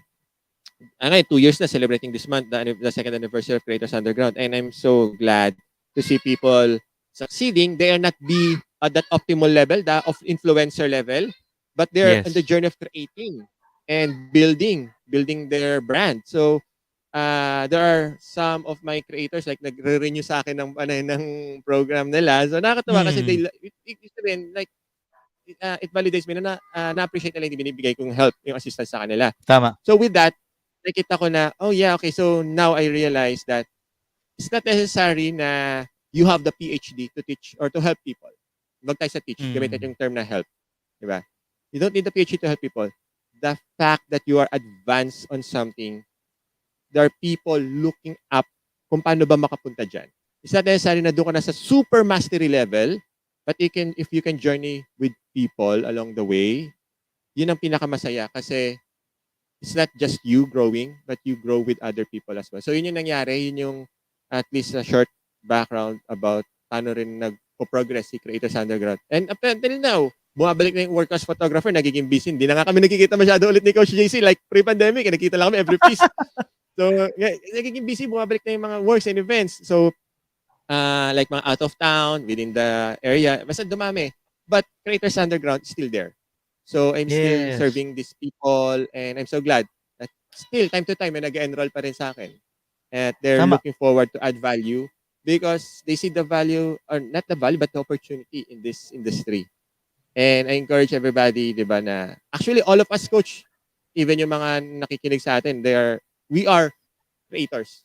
years na celebrating this month, the second anniversary of Creators Underground. And I'm so glad to see people succeeding. They are not at that optimal level, of influencer level, but they're on the journey of creating and building their brand. So, there are some of my creators like nagre-renew sa akin ng program nila. So, nakakatawa kasi it validates me na na-appreciate nila yung binibigay kong help, yung assistance sa kanila. Tama. So, with that, nakita ko na, oh yeah, okay, so now I realize that it's not necessary na you have the PhD to teach or to help people. Huwag tayo sa teach. Gamitin yung term na help. Diba? You don't need the PhD to help people. The fact that you are advanced on something, there are people looking up kung paano ba makapunta dyan. It's not necessary na doon ka na sa super mastery level, but if you can journey with people along the way, yun ang pinakamasaya kasi it's not just you growing, but you grow with other people as well. So yun yung nangyari, yun yung at least a short background about paano rin nag-progress si Creators Underground. And up until now, bumabalik na yung work as photographer, nagiging busy. Hindi na nga kami nagkikita masyado ulit ni Coach JC, like pre-pandemic, nakikita lang kami every piece. So, nagiging busy, bumabalik na yung mga works and events. So, like mga out of town, within the area, basta dumami. But Creators Underground is still there. So, I'm still serving these people and I'm so glad that still, time to time, may nag-enroll pa rin sa akin. And they're looking forward to add value because they see the value, or not the value, but the opportunity in this industry. And I encourage everybody, 'di ba, na actually all of us, coach, even yung mga nakikinig sa atin, we are creators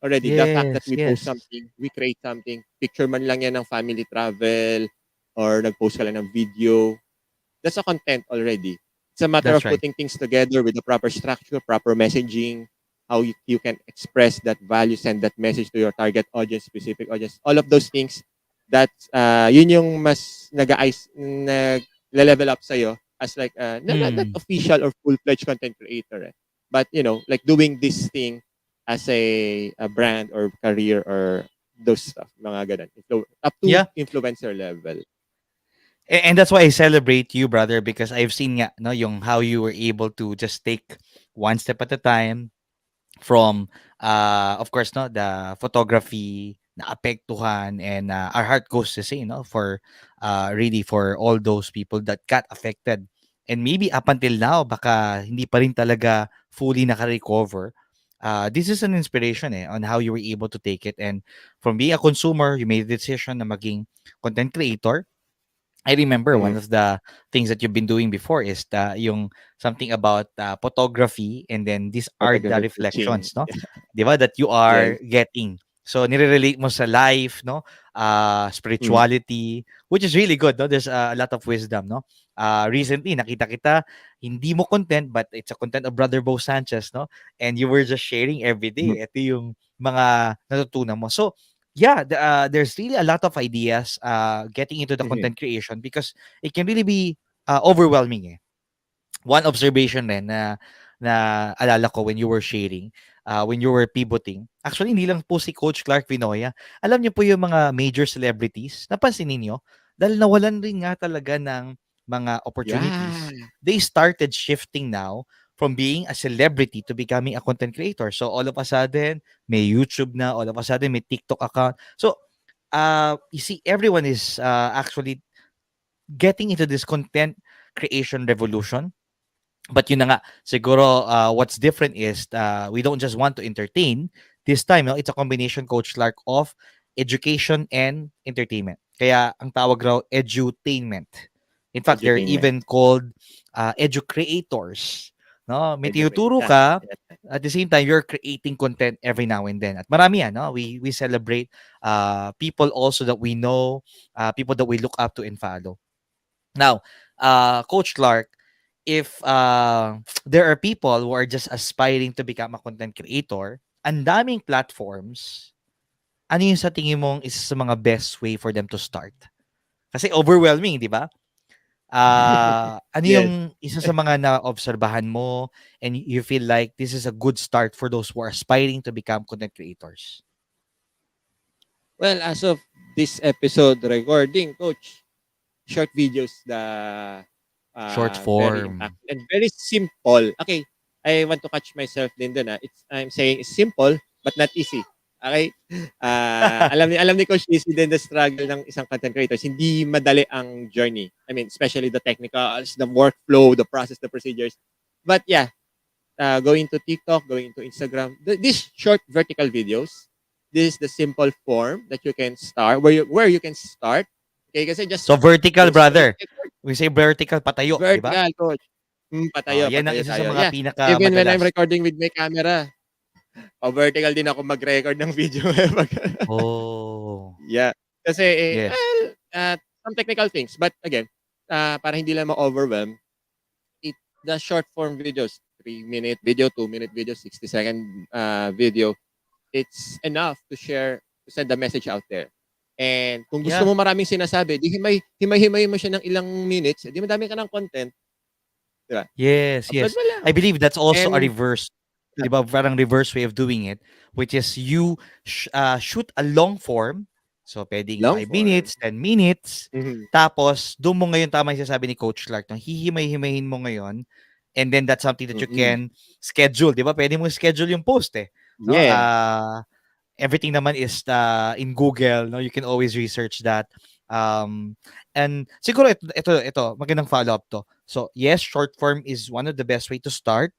already. The fact that Yes, we post yes. something, we create something, picture man lang yan ng family travel, or nag-post ka lang ng video, that's a content already. It's a matter That's of right. putting things together with the proper structure, proper messaging, how you can express that value, send that message to your target audience, specific audience, all of those things. That's yun yung mas nag-level up sa'yo as like not Mm. official or full-fledged content creator. But like doing this thing as a brand or career or those stuff, mga ganun. Up to Yeah. influencer level. And that's why I celebrate you, brother, because I've seen nga, no, yung how you were able to just take one step at a time from of course, no, the photography na apektuhan, and our heart goes to say, no, for really for all those people that got affected, and maybe up until now baka hindi pa rin talaga fully naka-recover. This is an inspiration on how you were able to take it, and from being a consumer you made the decision na maging content creator. I remember one Mhm. of the things that you've been doing before is yung something about photography, and then these are the Photography teaching. reflections, no? 'Di ba, that you Yes. are getting. So nire-relate mo sa life, no? Mm. Spirituality, which is really good, no? There's a lot of wisdom, no? Recently nakita kita, hindi mo content but it's a content of Brother Bo Sanchez, no? And you were just sharing every Mhm. day. Ito yung mga natutunan mo. So yeah, there's really a lot of ideas getting into the Mhm. content creation because it can really be overwhelming. One observation rin na alala ko when you were sharing, when you were pivoting. Actually, hindi lang po si Coach Clark Vinoya. Alam niyo po yung mga major celebrities, napansin ninyo, dahil nawalan rin nga talaga ng mga Yeah. opportunities, they started shifting now from being a celebrity to becoming a content creator. So all of a sudden, may YouTube na, all of a sudden, may TikTok account. So you see, everyone is actually getting into this content creation revolution. But yun na nga, siguro what's different is we don't just want to entertain. This time, no, it's a combination, Coach Clark, of education and entertainment. Kaya ang tawag raw, edutainment. In fact, they're Edutainment. even called educreators. No? May Educate. tinuturo Yeah. ka, Yes. at the same time, you're creating content every now and then. At marami yan, no? We celebrate people also that we know, people that we look up to and follow. Now, Coach Clark, if there are people who are just aspiring to become a content creator, ang daming platforms, ano yung sa tingin mong isa sa mga best way for them to start? Kasi overwhelming, di ba? Ano Yes. yung isa sa mga na-obserbahan mo and you feel like this is a good start for those who are aspiring to become content creators? Well, as of this episode recording, coach, short videos the Short very form. impactful and very simple. Okay, I want to catch myself din dun. I'm saying it's simple but not easy. Okay? Alam ni Coach Easy din the struggle ng isang content creators. Hindi madali ang journey. I mean, especially the technicals, the workflow, the process, the procedures. But yeah, going to TikTok, going to Instagram, these short vertical videos, this is the simple form that you can start, where you can start. Okay, kasi just So vertical, post brother. it. We say vertical, patayo, di ba? Vertical, coach. Patayo, Yan ang patayo isa sa tayo. mga Yeah, even when I'm pinakamadalas. recording with my camera, vertical din ako mag-record ng video. Oh, Yeah. Kasi, yes. well, some technical things. But again, para hindi lang ma-overwhelm, the short form videos, 3-minute video, 2-minute video, 60-second video, it's enough to share, to send the message out there. And kung gusto Yeah. mo maraming sinasabi, di himay-himay mo siya ng ilang minutes, di madami ka ng content, di ba? Yes, Upload yes. mo lang. I believe that's also a And reverse, 'di ba? Parang reverse way of doing it, which is you shoot a long form. So, pwedeng long 5 minutes, form. 10 minutes. Mhm. Tapos, doon mo ngayon, tama yung sabi ni Coach Clark, no? Hihimay-himayin mo ngayon. And then, that's something that you Mm. can schedule, di ba? Pwede mo schedule yung post no? Yeah. Everything naman is in Google, no? You can always research that. And siguro ito magandang follow-up to. So, yes, short form is one of the best way to start.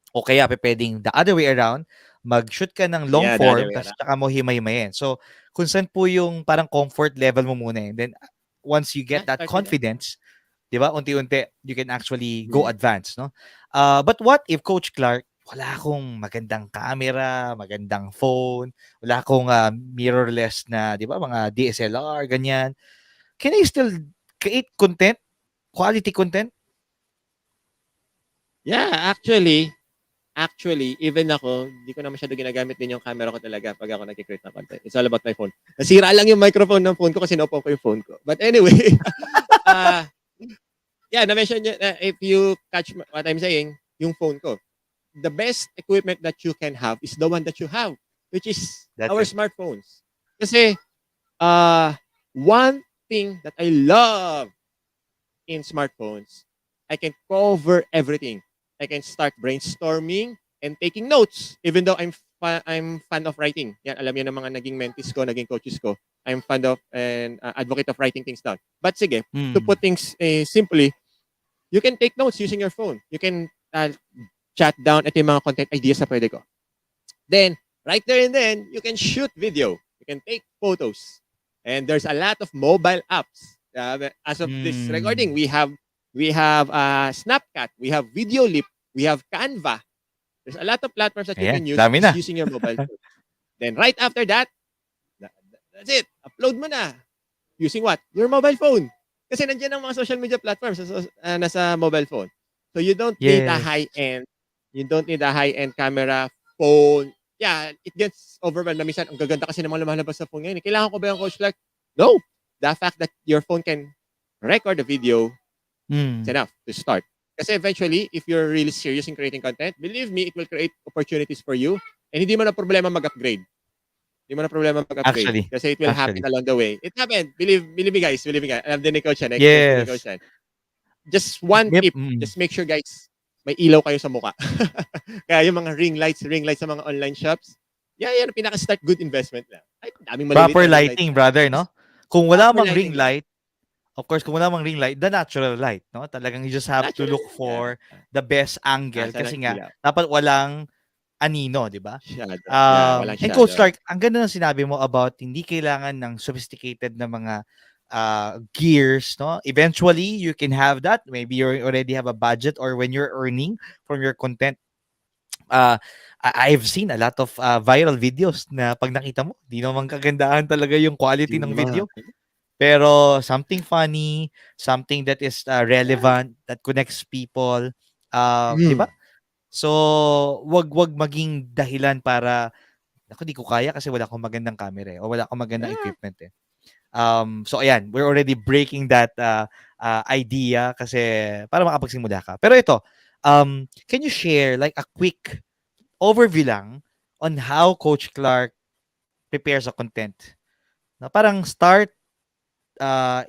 O kaya pwedeng the other way around, mag-shoot ka ng long Yeah, the other form, way tapos around. tsaka mo himay-himayin. So, kung saan po yung parang comfort level mo muna. Then, once you Yeah, get that start with that. confidence, di ba, unti-unti, you can actually go Mm. advance, no? But what if, Coach Clark, wala akong magandang camera, magandang phone, wala akong mirrorless na, di ba, mga DSLR, ganyan. Can I still create content, quality content? Yeah, actually, even ako, hindi ko na masyado ginagamit din yung camera ko talaga pag ako nag-create ng content. It's all about my phone. Nasira lang yung microphone ng phone ko kasi naupo ko yung phone ko. But anyway, uh, yeah, na-mention nyo, if you catch what I'm saying, yung phone ko. The best equipment that you can have is the one that you have, which is That's our it. smartphones. Kasi, one thing that I love in smartphones, I can cover everything. I can start brainstorming and taking notes, even though I'm fan of writing. Yan, alam niyo ng mga naging mentees ko, naging coaches ko. I'm fan of and advocate of writing things down. But sige, to put things simply, you can take notes using your phone. You can chat down ito yung mga content ideas na pwede ko. Then, right there and then, you can shoot video. You can take photos. And there's a lot of mobile apps. As of this recording, we have Snapchat, we have Videolip, we have Canva. There's a lot of platforms that you Ayan, can use dami just na. using your mobile phone. Then right after that, that's it. Upload mo na. Using what? Your mobile phone. Kasi nandiyan ang mga social media platforms nasa mobile phone. So you don't need a Yes. high-end, you don't need a high-end camera, phone. Yeah, it gets overwhelmed. Minsan, ang gaganda kasi ng mga lumalabas sa phone ngayon. Kailangan ko ba yung Coach Clark? No. The fact that your phone can record the video, it's enough to start. Kasi eventually, if you're really serious in creating content, believe me, it will create opportunities for you and hindi mo na problema mag-upgrade. Hindi mo na problema mag-upgrade Actually. kasi it will happen along the way. It happened. Believe me guys. Believe me guys. Alam din ni Coach yan. Experience din ni Coach Yes. yan. Just one Yep. tip. Just make sure guys, may ilaw kayo sa mukha. Kaya yung mga ring lights sa mga online shops, yan ang pinaka-start good investment lang. Ay, daming maliliit Proper na ring lights. lighting, brother, no? Kung wala Proper mang ring lighting lang. light, of course, kung wala mang ring light, the natural light, no? Talagang you just have to Natural. look for the best angle Asa ng kasi nga, ilaw. dapat walang anino, di ba? Shadow. Yeah, walang And Coach shadow. Clark, ang ganda ng sinabi mo about hindi kailangan ng sophisticated na mga gears, no? Eventually, you can have that. Maybe you already have a budget or when you're earning from your content. I've seen a lot of viral videos na pag nakita mo, di naman kagandahan talaga yung quality ng video. Pero something funny, something that is relevant, that connects people, 'di ba? So, wag maging dahilan para naku, di ko kaya kasi wala akong magandang camera o wala akong magandang Yeah. equipment eh. So ayan, we're already breaking that idea kasi para makapagsimula ka. Pero ito, can you share like a quick overview lang on how Coach Clark prepares a content? Na parang start,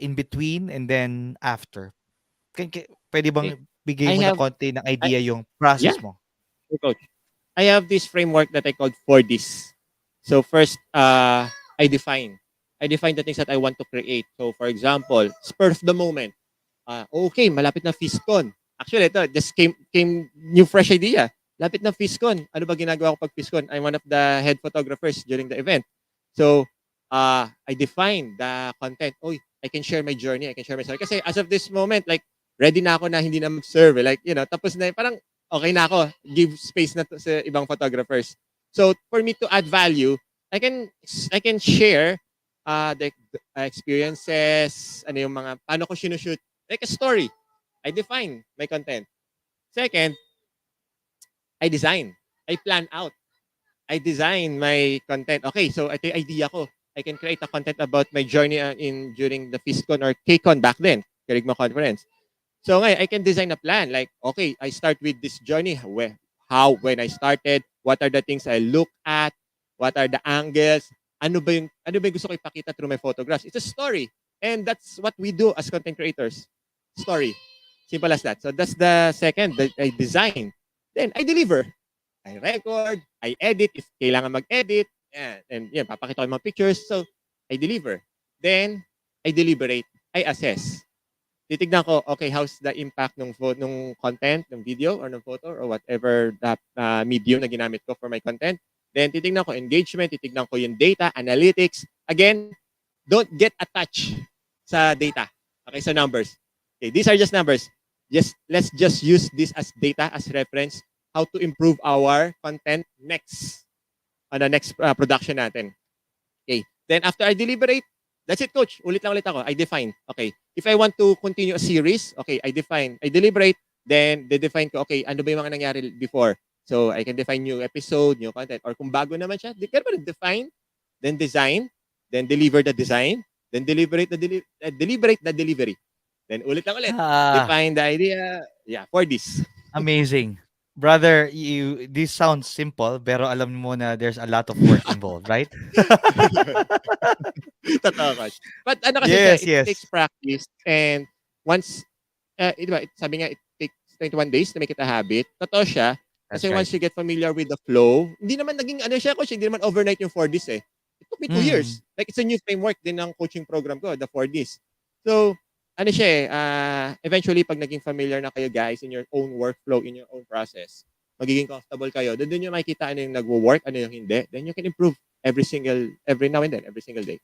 in between, and then after. Pwede Okay. bang bigay I mo na have, konti ng I, idea yung yeah, process mo? Coach. I have this framework that I called 4Ds. So first, I define. I define the things that I want to create. So for example, spur of the moment. Okay, malapit na FISCON. Actually, ito, just came new fresh idea. Lapit na FISCON. Ano ba ginagawa ko pag FISCON? I'm one of the head photographers during the event. So, I define the content. Oy, I can share my journey. I can share my story. Kasi as of this moment, like, ready na ako na hindi na mag-serve. Like, tapos na, parang okay na ako. Give space na to sa ibang photographers. So, for me to add value, I can share the experiences, ano yung mga, paano ko sinushoot, like a story. I define my content. Second, I design. I plan out. I design my content. Okay, so ito yung idea ko. I can create a content about my journey during the FISCON or KCON back then, Kerigma Conference. So ngayon, I can design a plan. Like, okay, I start with this journey. When I started, what are the things I look at? What are the angles? Ano ba yung gusto ko ipakita through my photographs? It's a story. And that's what we do as content creators. Story. Simple as that. So that's the second that I design. Then I deliver. I record, I edit if kailangan mag-edit. And papakita ko yung mga pictures. So I deliver. Then I deliberate. I assess. Titignan ko, okay, how's the impact nung content, ng video or ng photo or whatever that medium na ginamit ko for my content. Then titignan ko engagement, titignan ko yung data, analytics. Again, don't get attached sa data. Okay, sa numbers. Okay, these are just numbers. Let's just use this as data as reference how to improve our content next on the next production natin. Okay. Then after I deliberate, that's it, coach. Ulit lang ulit ako. I define. Okay. If I want to continue a series, okay, I define. I deliberate, then define ko, okay, ano ba yung mga nangyari before? So, I can define new episode, new content. Or kung bago naman siya, kaya pa define, then design, then deliver the design, then deliberate the delivery. Then ulit lang ulit. Ah, Define the idea. Yeah, for this. amazing. Brother, this sounds simple, pero alam mo na there's a lot of work involved, right? Totoo, coach. But ano kasi siya, Yes, it takes yes. practice and once, diba, sabi nga, it takes 21 days to make it a habit. Totoo siya. Kasi That's right. once you get familiar with the flow, hindi naman naging ano siya, coach, hindi naman overnight yung 4Ds eh. It took me 2 Mm. years. Like, it's a new framework din ng coaching program ko, the 4Ds. So, ano siya eh, eventually, pag naging familiar na kayo guys in your own workflow, in your own process, magiging comfortable kayo, doon nyo makikita ano yung nagwo-work, ano yung hindi. Then you can improve every now and then, every single day.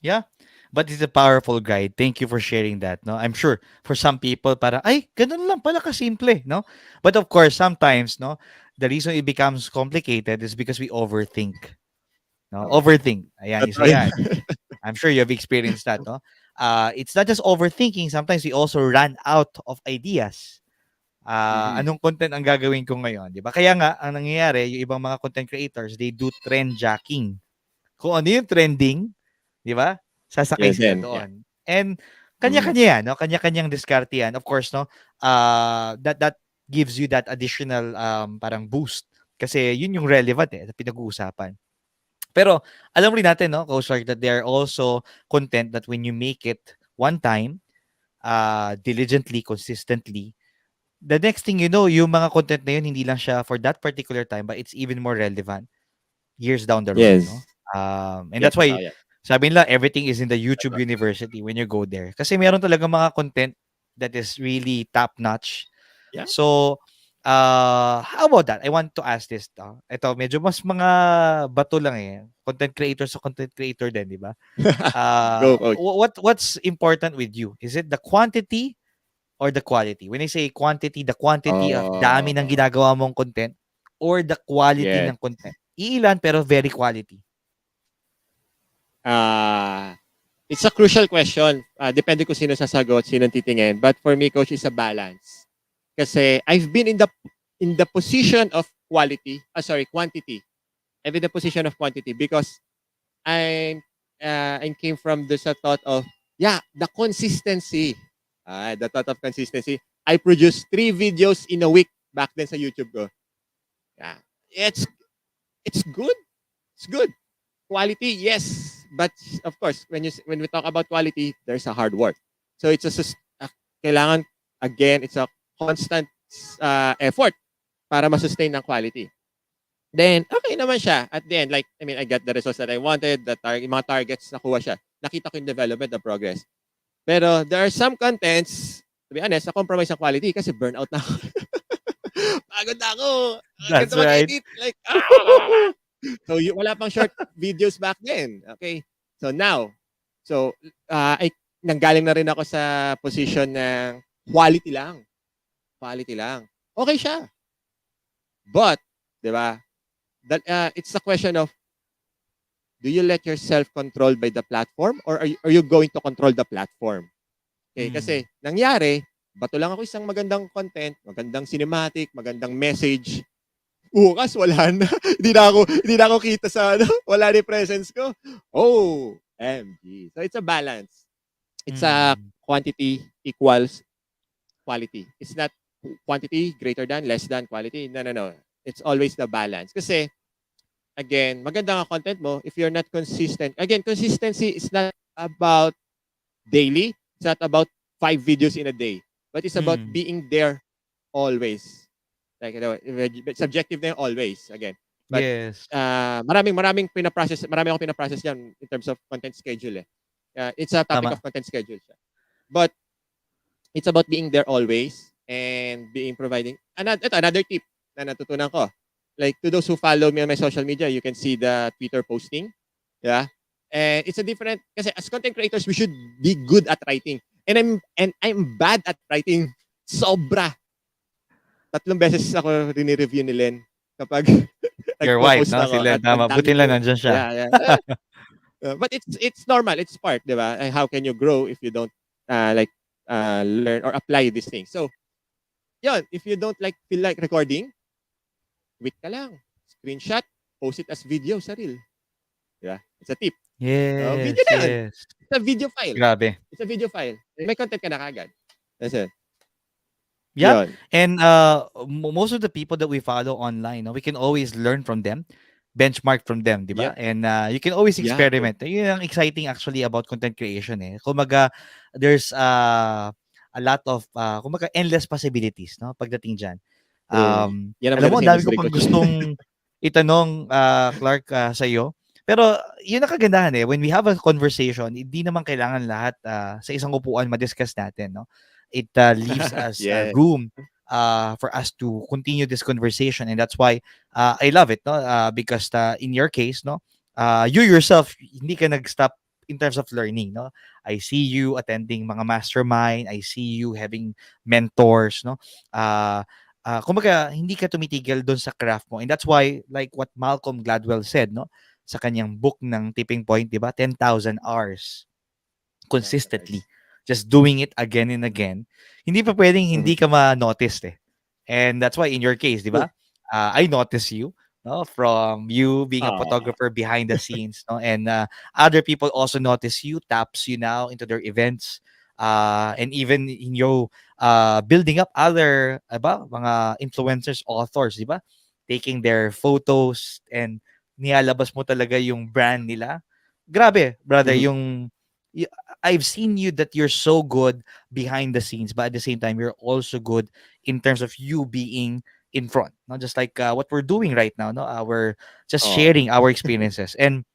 Yeah. But it's a powerful guide. Thank you for sharing that, no? I'm sure for some people para ay ganun lang pala kasimple, no? But of course, sometimes, no, the reason it becomes complicated is because we overthink. No? Oo. Overthink. Ayan, isa Totoo yan. 'yan. I'm sure you've experienced that, no? It's not just overthinking, sometimes we also run out of ideas. Mhm. Anong content ang gagawin ko ngayon, 'di ba? Kaya nga ang nangyayari, yung ibang mga content creators, they do trend jacking. Kung ano yung trending, 'di ba? Sasakay Yun sila din, yeah. doon. And Mhm. kanya-kanya 'yan, no? Kanya-kanyang diskarte 'yan. Of course, no? That gives you that additional parang boost kasi yun yung relevant na pinag-uusapan. Pero alam rin natin, no, Coach Clark, that there are also content that when you make it one time, diligently, consistently, the next thing you know, yung mga content na yun, hindi lang siya for that particular time, but it's even more relevant years down the road, no? Yes. And Yes, that's why, totoo yan. sabi nila, everything is in the YouTube University when you go there. Kasi meron talaga mga content that is really top-notch. Yeah. So, how about that? I want to ask this. Ito, medyo mas mga bato lang eh. Content creator sa content creator din, di ba? Go, coach. What's important with you? Is it the quantity or the quality? When I say quantity, the quantity of dami ng Oh, ginagawa mong content or the quality yes. ng content? Iilan pero very quality. It's a crucial question. Depende kung sino sasagot, sino titingin. But for me, coach, is a balance. Kasi I've been in the position of quantity. I've been in the position of quantity because I came from the thought of, the consistency. The thought of consistency. I produced 3 videos in a week back then sa YouTube ko. Yeah. It's good. It's good. Quality, yes. But of course, when we talk about quality, there's a hard work. So it's kailangan, again, it's a constant effort para ma-sustain ng quality. Then, okay naman siya. At the end, like, I mean, I got the results that I wanted, mga targets, nakuha siya. Nakita ko yung development, the progress. Pero there are some contents, to be honest, na-compromise ang quality kasi burnout na ako. Pagod na ako. That's Ganito right. mag-edit. Like, So, wala pang short videos back then. Okay? So, now, nanggaling na rin ako sa position ng quality lang. Quality lang. Okay siya. But, di ba, it's a question of, do you let yourself controlled by the platform or are you going to control the platform? Okay, kasi nangyari, bato lang ako isang magandang content, magandang cinematic, magandang message. Bukas wala na. hindi na ako kita sa wala na yung presence ko. Oh, MG. So it's a balance. It's a quantity equals quality. It's not quantity greater than, less than quality. No. It's always the balance. Kasi again, maganda nga content mo if you're not consistent. Again, consistency is not about daily. It's not about 5 videos in a day. But it's about being there always. Like, subjective na yung always, again. But, Yes. marami akong pinaprocess dyan in terms of content schedule eh. It's a topic Tama. of content schedule siya. But, it's about being there always and providing. Another tip na natutunan ko. like to those who follow me on my social media, you can see the Twitter posting. Yeah. And it's a different kasi as content creators, we should be good at writing. And I'm bad at writing. Sobra. 3 beses ako rini-review ni Len kapag Your wife, nagpo-post no? ako Sila, at ang tama. Buti lang daming nandyan siya. yeah, yeah. But it's normal, it's part, 'di ba? How can you grow if you don't like learn or apply these things? So, 'yun, if you don't like feel like recording, wait ka lang. Screenshot, post it as video sa reel. 'Di ba? It's a tip. Video Yes, na 'yun. yes. It's a video file. Grabe. It's a video file. May content ka na kaagad. That's it. Yeah, 'Yun. and most of the people that we follow online, no, we can always learn from them, benchmark from them, di ba? Yep. And you can always Yeah, true. experiment. Yun ang exciting actually about content creation eh. Kumbaga, there's a lot of kumbaga endless possibilities, no, pagdating diyan. True. Yan ang Alam maganda mo, sa ang dami ko industry, pang coach. gustong itanong, Clark, sa iyo. Pero yun ang kagandahan eh, when we have a conversation, hindi naman kailangan lahat sa isang upuan ma-discuss natin, no? It leaves us Yes. room for us to continue this conversation, and that's why I love it, no? Because in your case, no, you yourself hindi ka nag-stop in terms of learning, no? I see you attending mga mastermind, I see you having mentors, no? Kumbaga hindi ka tumitigil doon sa craft mo, and that's why like what Malcolm Gladwell said, no, sa kanyang book ng Tipping Point, 'di ba? 10,000 hours consistently, Nice. just doing it again and again. Hindi pa pwedeng hindi Mhm. ka ma-notice eh. And that's why in your case, 'di True. ba? I notice you, no, from you being a Aw. photographer behind the scenes, no, and other people also notice you, taps you now into their events, and even in your building up other, mga influencers, authors, 'di ba? Taking their photos and nilalabas mo talaga yung brand nila. Grabe, brother, Mhm. y- I've seen you that you're so good behind the scenes, but at the same time, you're also good in terms of you being in front. Not just like what we're doing right now. No, we're just Aw. sharing our experiences, and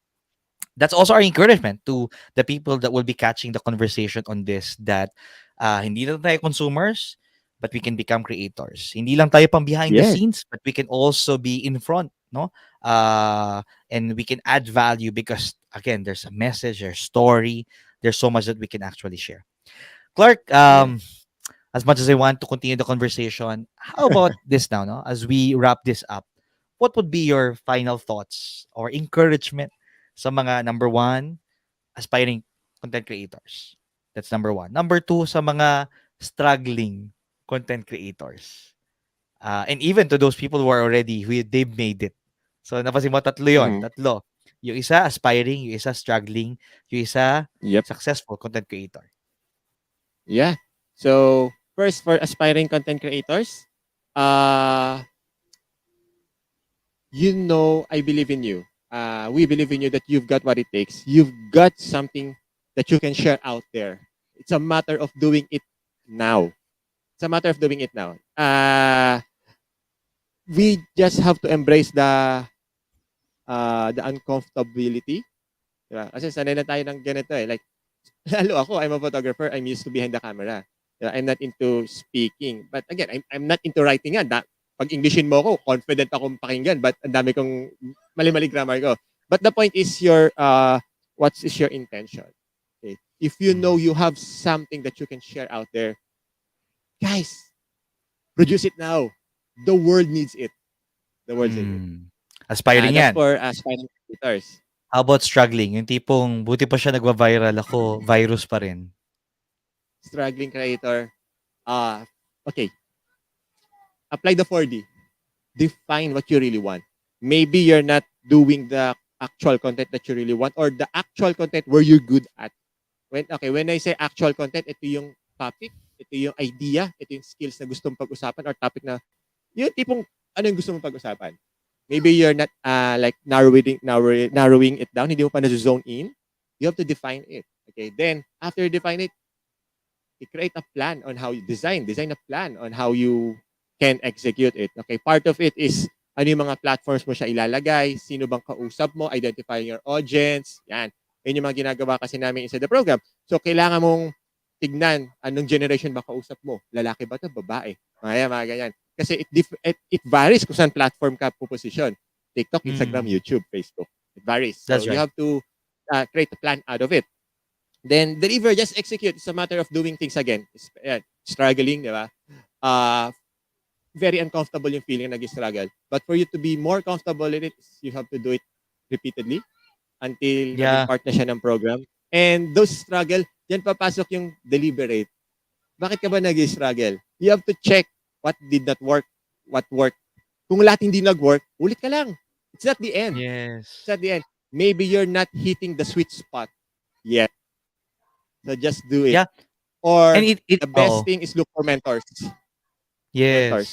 that's also our encouragement to the people that will be catching the conversation on this. That hindi lang tayo consumers, but we can become creators. Hindi lang tayo pang behind the Yes. scenes, but we can also be in front. No, and we can add value because again, there's a message, there's story, there's so much that we can actually share. Clark, Yeah. as much as I want to continue the conversation, how about this now, no? As we wrap this up, what would be your final thoughts or encouragement sa mga number one, aspiring content creators? That's number one. Number two, sa mga struggling content creators. And even to those people who are already, they've made it. So, napansin mo, tatlo yon, Mhm. tatlo. Yung isa, aspiring, yung isa, struggling, yung isa, Yep. successful content creator. Yeah. So, first for aspiring content creators, uh, I believe in you. We believe in you that you've got what it takes. You've got something that you can share out there. It's a matter of doing it now. It's a matter of doing it now. We just have to embrace the uncomfortability. Diba? Kasi sanay na tayo ng ganito eh. Like, lalo ako, I'm a photographer. I'm used to behind the camera. Diba? I'm not into speaking. But again, I'm not into writing nga. Pag Englishin mo ako, confident akong pakinggan. But ang dami kong mali-mali grammar ko. But the point is what is your intention? Okay? If you know Mm. you have something that you can share out there, guys, produce it now. The world needs it. The world needs it. Aspiring That's yan. for aspiring creators. How about struggling? Yung tipong, buti pa siya nagwa-viral, ako, virus pa rin. Struggling creator. Okay. Apply the 4D. Define what you really want. Maybe you're not doing the actual content that you really want or the actual content where you're good at. When I say actual content, ito yung topic, ito yung idea, ito yung skills na gusto mong pag-usapan or topic na yung tipong ano yung gusto mong pag-usapan. Maybe you're not like narrowing it down, hindi mo pa na-zone in. You have to define it. Okay, then after you define it, you create a plan on how you design a plan on how you can execute it. Okay, part of it is ano yung mga platforms mo siya ilalagay, sino bang kausap mo, identifying your audience, yan. Yun yung mga ginagawa kasi namin inside the program. So, kailangan mong tignan anong generation ba kausap mo. Lalaki ba 'to, babae? Mga ganyan. Kasi it varies kung saan platform ka puposisyon. TikTok, Instagram, Mm. YouTube, Facebook. It varies. So That's you right. have to create a plan out of it. Then deliver, just execute. It's a matter of doing things again. Struggling, di ba? Uh, very uncomfortable yung feeling na nag-struggle. But for you to be more comfortable in it, you have to do it repeatedly until naging Yeah. part na siya ng program. And those struggle, yan papasok yung deliberate. Bakit ka ba nag-struggle? You have to check what did not work, what worked. Kung lahat hindi nag-work, ulit ka lang. It's not the end. It's Yes. not the end. Maybe you're not hitting the sweet spot yet. So just do it. Yeah. And Or it the best oh, thing is look for mentors. yes. Mentors.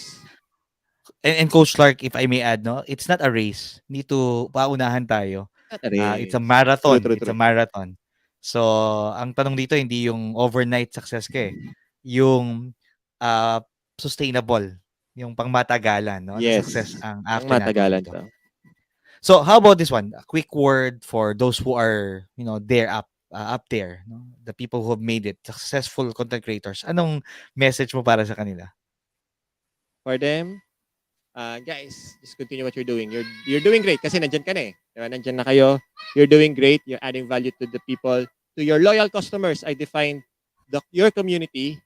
And Coach Clark, if I may add, no, it's not a race. Need to paunahan tayo. Not a It's a race. True, marathon. true, It's a true. marathon. So, ang tanong dito, hindi yung overnight success ka eh. Yung uh, sustainable. Yung pangmatagalan, no, na success Yes. ang Pang after natin matagalan dito. to. So, how about this one? A quick word for those who are, there up there, no? The people who have made it, successful content creators. Anong message mo para sa kanila? For them, guys, just continue what you're doing. You're doing great kasi nandyan ka na eh. Diba? Nandyan na kayo. You're doing great. You're adding value to the people. To your loyal customers, I define your community,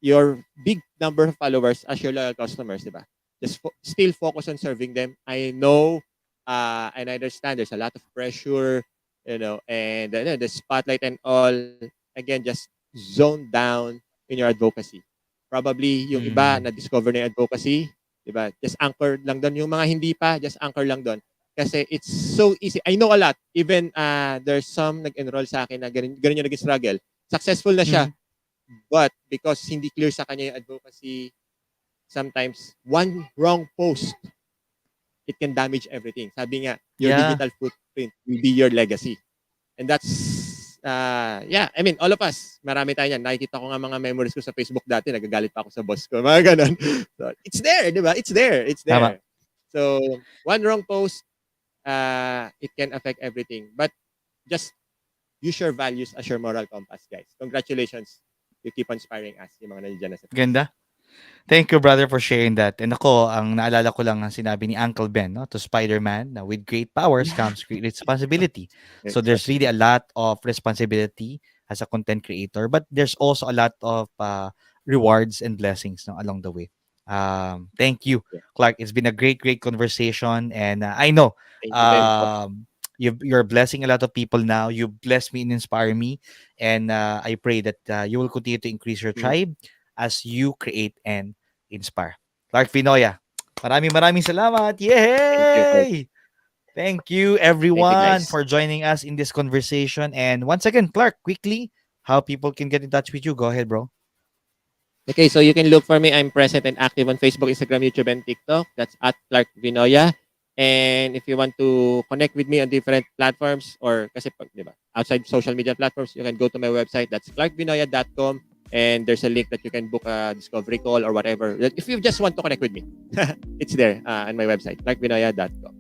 your big number of followers as your loyal customers, di ba? Just still focus on serving them. I know and I understand there's a lot of pressure, and the spotlight and all. Again, just zone down in your advocacy. Probably yung iba Mm. na-discover na yung advocacy, di ba? Just anchor lang doon. Yung mga hindi pa, just anchor lang doon. Kasi it's so easy. I know a lot. Even there's some nag-enroll sa akin na ganun yung naging struggle. Successful na siya. Mm. But because hindi clear sa kanya yung advocacy, sometimes one wrong post, it can damage everything. Sabi nga, your Yeah. digital footprint will be your legacy. And that's, I mean, all of us, marami tayo yan. Nakikita ko nga mga memories ko sa Facebook dati, nagagalit pa ako sa boss ko. Mga ganun. So, it's there, di ba? It's there. It's Tama. there. So, one wrong post, it can affect everything. But just use your values as your moral compass, guys. Congratulations. You keep inspiring us, yung mga nandiyan na sa taas. Ganda. Thank you, brother, for sharing that. And ako, ang naalala ko lang ang sinabi ni Uncle Ben, no, to Spider-Man, na with great powers comes great responsibility. So there's really a lot of responsibility as a content creator, but there's also a lot of rewards and blessings, no, along the way. Thank you, Yeah. Clark. It's been a great, great conversation, and I know Thank you din po. you're blessing a lot of people now. You bless me and inspire me, and I pray that you will continue to increase your tribe as you create and inspire. Clark Vinoya, maraming salamat. Thank you, Coach. Yay! Thank you, Thank you, everyone, guys. for joining us in this conversation. And once again, Clark, quickly, how people can get in touch with you. Go ahead, bro. Okay, so you can look for me. I'm present and active on Facebook, Instagram, YouTube, and TikTok. That's at Clark Vinoya. And if you want to connect with me on different platforms or kasi di ba, outside social media platforms, you can go to my website. That's clarkvinoya.com. And there's a link that you can book a discovery call or whatever. If you just want to connect with me, it's there on my website, clarkvinoya.com.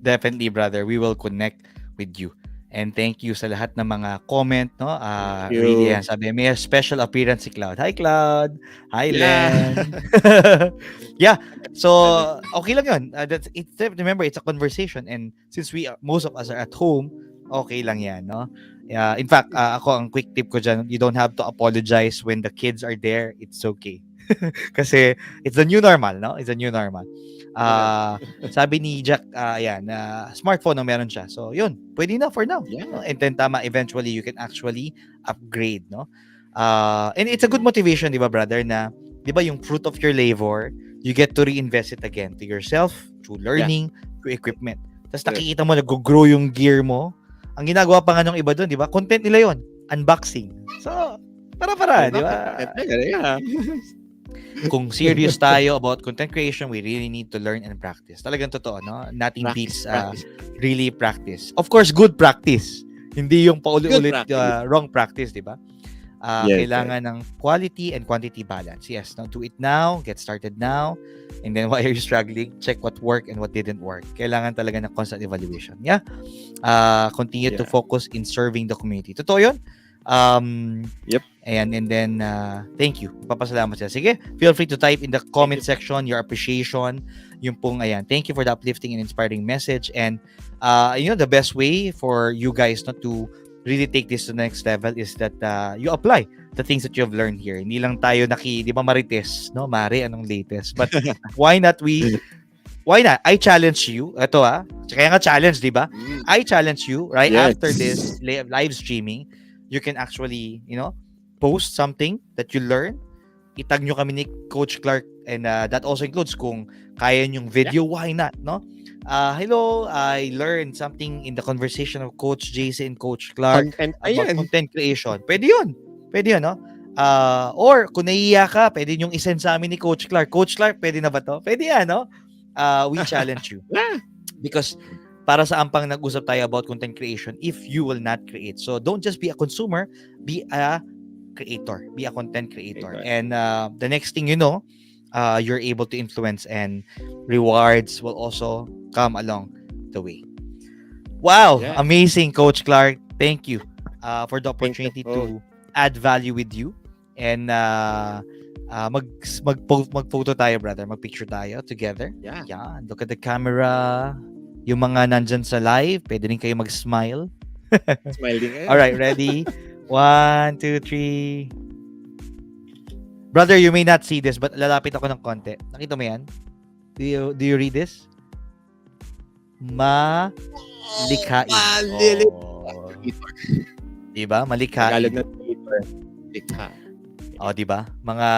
Definitely, brother. We will connect with you. And thank you sa lahat ng mga comment, no? Thank you. Really, sabi, may special appearance si Cloud. Hi, Cloud. Hi, Yeah. Len. Yeah. So, okay lang yun. Remember, it's a conversation. And since most of us are at home, okay lang yan, no? In fact, ako, ang quick tip ko dyan, you don't have to apologize when the kids are there. It's okay. Kasi it's the new normal, no? It's a new normal. Sabi ni Jack, smartphone ang meron siya. So, yun. Pwede na for now. Yeah. No? And then, tama, eventually, you can actually upgrade, no? And it's a good motivation, di ba, brother, na, di ba, yung fruit of your labor, you get to reinvest it again to yourself, through learning, through equipment. Tapos nakikita mo, nag-grow yung gear mo. Ang ginagawa pa nga ng iba doon, di ba? Content nila yon, unboxing. So, para, di ba? Yeah. Kung serious tayo about content creation, we really need to learn and practice. Talagang totoo, no? Nothing beats really practice. Of course, good practice. Hindi yung paulit-ulit wrong practice, di ba? Kailangan ng quality and quantity balance. Yes, no? Do it now, get started now, and then why are you struggling? Check what worked and what didn't work. Kailangan talaga ng constant evaluation. Yeah? Continue to focus in serving the community. Totoo yun? Yep. And then, thank you. Papasalamat sila. Sige, feel free to type in the Thank comment you po. section your appreciation. Yung pong, ayan, thank you for the uplifting and inspiring message. And, the best way for you guys not to really take this to the next level is that you apply the things that you have learned here. Hindi lang tayo di ba marites, no? Mare, anong latest? But why not why not? I challenge you. Ito kaya nga challenge, di ba? Mm, I challenge you right after this yes. live streaming, you can actually, post something that you learn. Itag nyo kami ni Coach Clark and that also includes kung kaya nyong Yeah. video, why not, no? Hello, I learned something in the conversation of Coach JC and Coach Clark Content pa about yan. content creation. Pwede yun. Pwede yun, no? Or kung naiiya ka, pwede nyong isend sa amin ni Coach Clark. Coach Clark, pwede na ba to? Pwede yan, no? We challenge you. Yeah. Because para sa ampang nag-usap tayo about content creation if you will not create. So don't just be a consumer, be a creator, be a content creator. Ito. And the next thing you know, you're able to influence and rewards will also come along the way. Wow, Yeah. amazing, Coach Clark. Thank you for the Thank you opportunity po. to add value with you. And mag-photo tayo, brother. Mag-picture tayo together. Yeah. Yan, look at the camera. Yung mga nandyan sa live, pwede rin kayo mag-smile. Smile din kayo. Alright, ready? 1, 2, 3. Brother, you may not see this, but lalapit ako ng konti. Nakita mo yan? Do you read this? Malikhain. Malilit. Oh. Diba? Malikhain. Tagalog na Twitter. Likha. Diba? Mga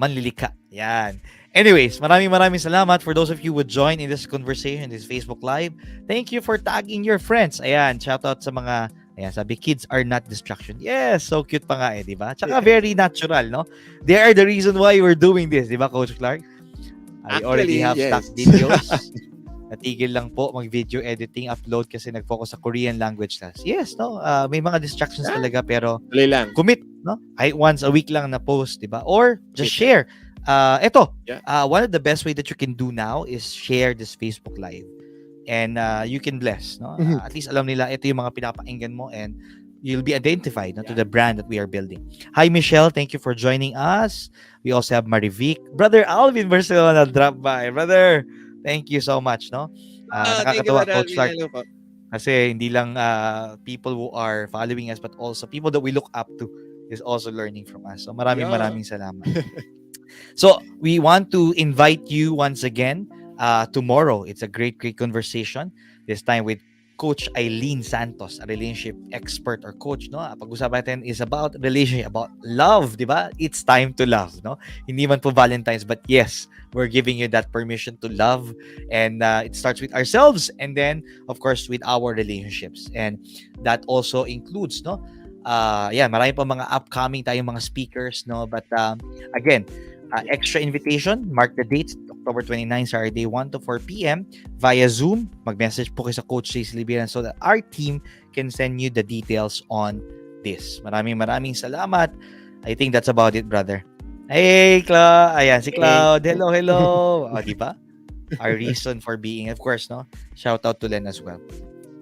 manlilikha. Yan. Anyways, maraming salamat for those of you who would join in this conversation, this Facebook Live. Thank you for tagging your friends. Ayan, shoutout sa mga, sabi, kids are not distraction. Yes, so cute pa nga di ba? Tsaka very natural, no? They are the reason why we're doing this, di ba, Coach Clark? I already have yes. stock videos. Natigil lang po mag-video editing, upload kasi nag-focus sa Korean language class. Yes, no? May mga distractions talaga pero Tuloy lang. commit, no? Kahit once a week lang na post, di ba? Or just share. Yeah. One of the best way that you can do now is share this Facebook Live. And you can bless, no? At least alam nila ito yung mga pinapakinggan mo and you'll be identified to the brand that we are building. Hi, Michelle. Thank you for joining us. We also have Marivic. Brother Alvin Barcelona drop by. Brother, thank you so much, no? Thank you, Nakakatawa, Brother Coach Clark. Alvin. Hello po. Kasi hindi lang people who are following us but also people that we look up to is also learning from us. So maraming salamat. So we want to invite you once again tomorrow. It's a great conversation. This time with Coach Eileen Santos, a relationship expert or coach, no? Pag-usapan natin is about relationship, about love, di ba? It's time to love, no? Hindi man po Valentine's, but yes, we're giving you that permission to love. And it starts with ourselves and then, of course, with our relationships. And that also includes, no? Marami pa mga upcoming tayong mga speakers, no? But again, extra invitation, mark the dates, October 29, Saturday, 1 to 4 p.m. via Zoom. Mag-message po kayo sa Coach Jace Libiran so that our team can send you the details on this. Maraming salamat. I think that's about it, brother. Hey, Cloud. Ayan, si Cloud. Hello. Di ba? Our reason for being, of course, no? Shout out to Len as well.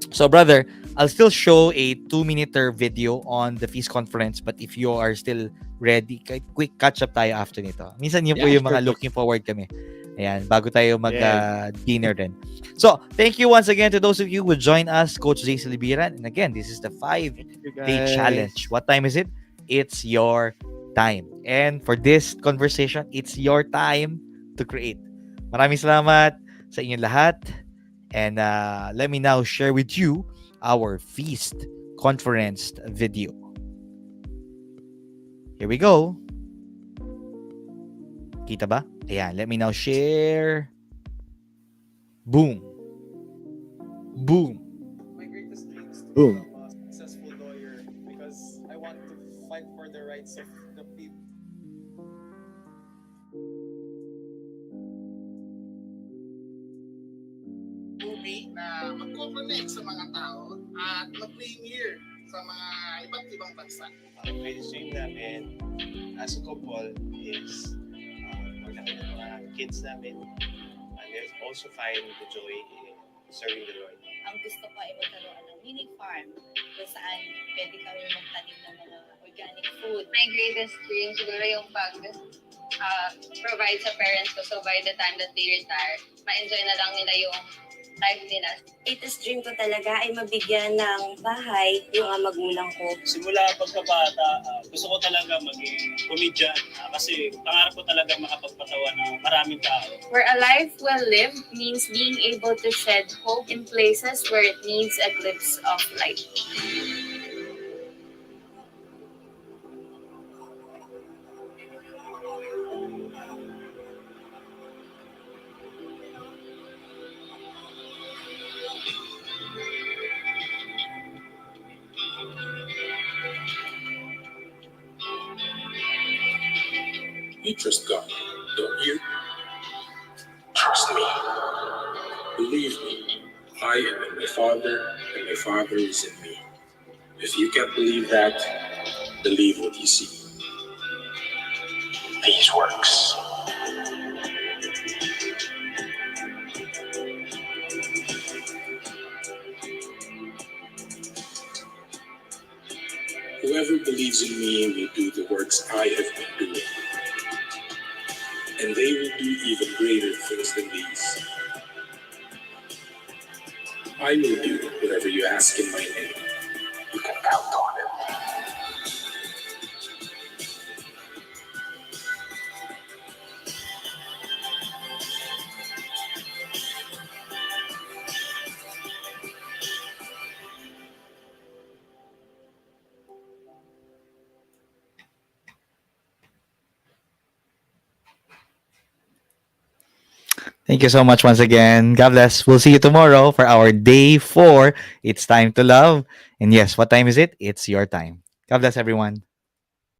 So, brother, I'll still show a 2-minute video on the Feast Conference, but if you are still ready, quick catch-up tayo after nito. Minsan yun po yung mga looking forward kami. Ayan, bago tayo mag-dinner din. So, thank you once again to those of you who join us, Coach Jace Libiran. And again, this is the 5-day challenge. What time is it? It's your time. And for this conversation, it's your time to create. Maraming salamat sa inyong lahat. And let me now share with you our Feast Conference video. Here we go. Kita ba? Ayan, let me now share. Boom. My greatest dream is to Boom. become a successful lawyer because I want to fight for the rights of the people. Movie na magko-connect sa mga tao at mag-premiere sa mga iba't ibang bansa. Ang greatest dream namin as a couple is maglaki ng mga kids namin and then also find the joy in serving the Lord. Ang gusto ko ay magkaroon ng mini farm kung saan pwede kami magtanim ng mga organic food. My greatest dream siguro yung provide sa parents ko so by the time that they retire, ma-enjoy na lang nila yung life nila. Greatest dream ko talaga ay mabigyan ng bahay yung magulang ko. Simula pagkabata, gusto ko talaga maging comedian kasi pangarap ko talaga makapagpatawa ng maraming tao. Where a life well lived means being able to shed hope in places where it needs a glimpse of light. You trust God, don't you? Trust me. Believe me. I am in my Father, and my Father is in me. If you can't believe that, believe what you see. These works. Whoever believes in me will do the works I have been doing, and they will do even greater things than these. I will do whatever you ask in my name. You can count on it. Thank you so much once again. God bless. We'll see you tomorrow for our day 4. It's time to love. And yes, what time is it? It's your time. God bless everyone.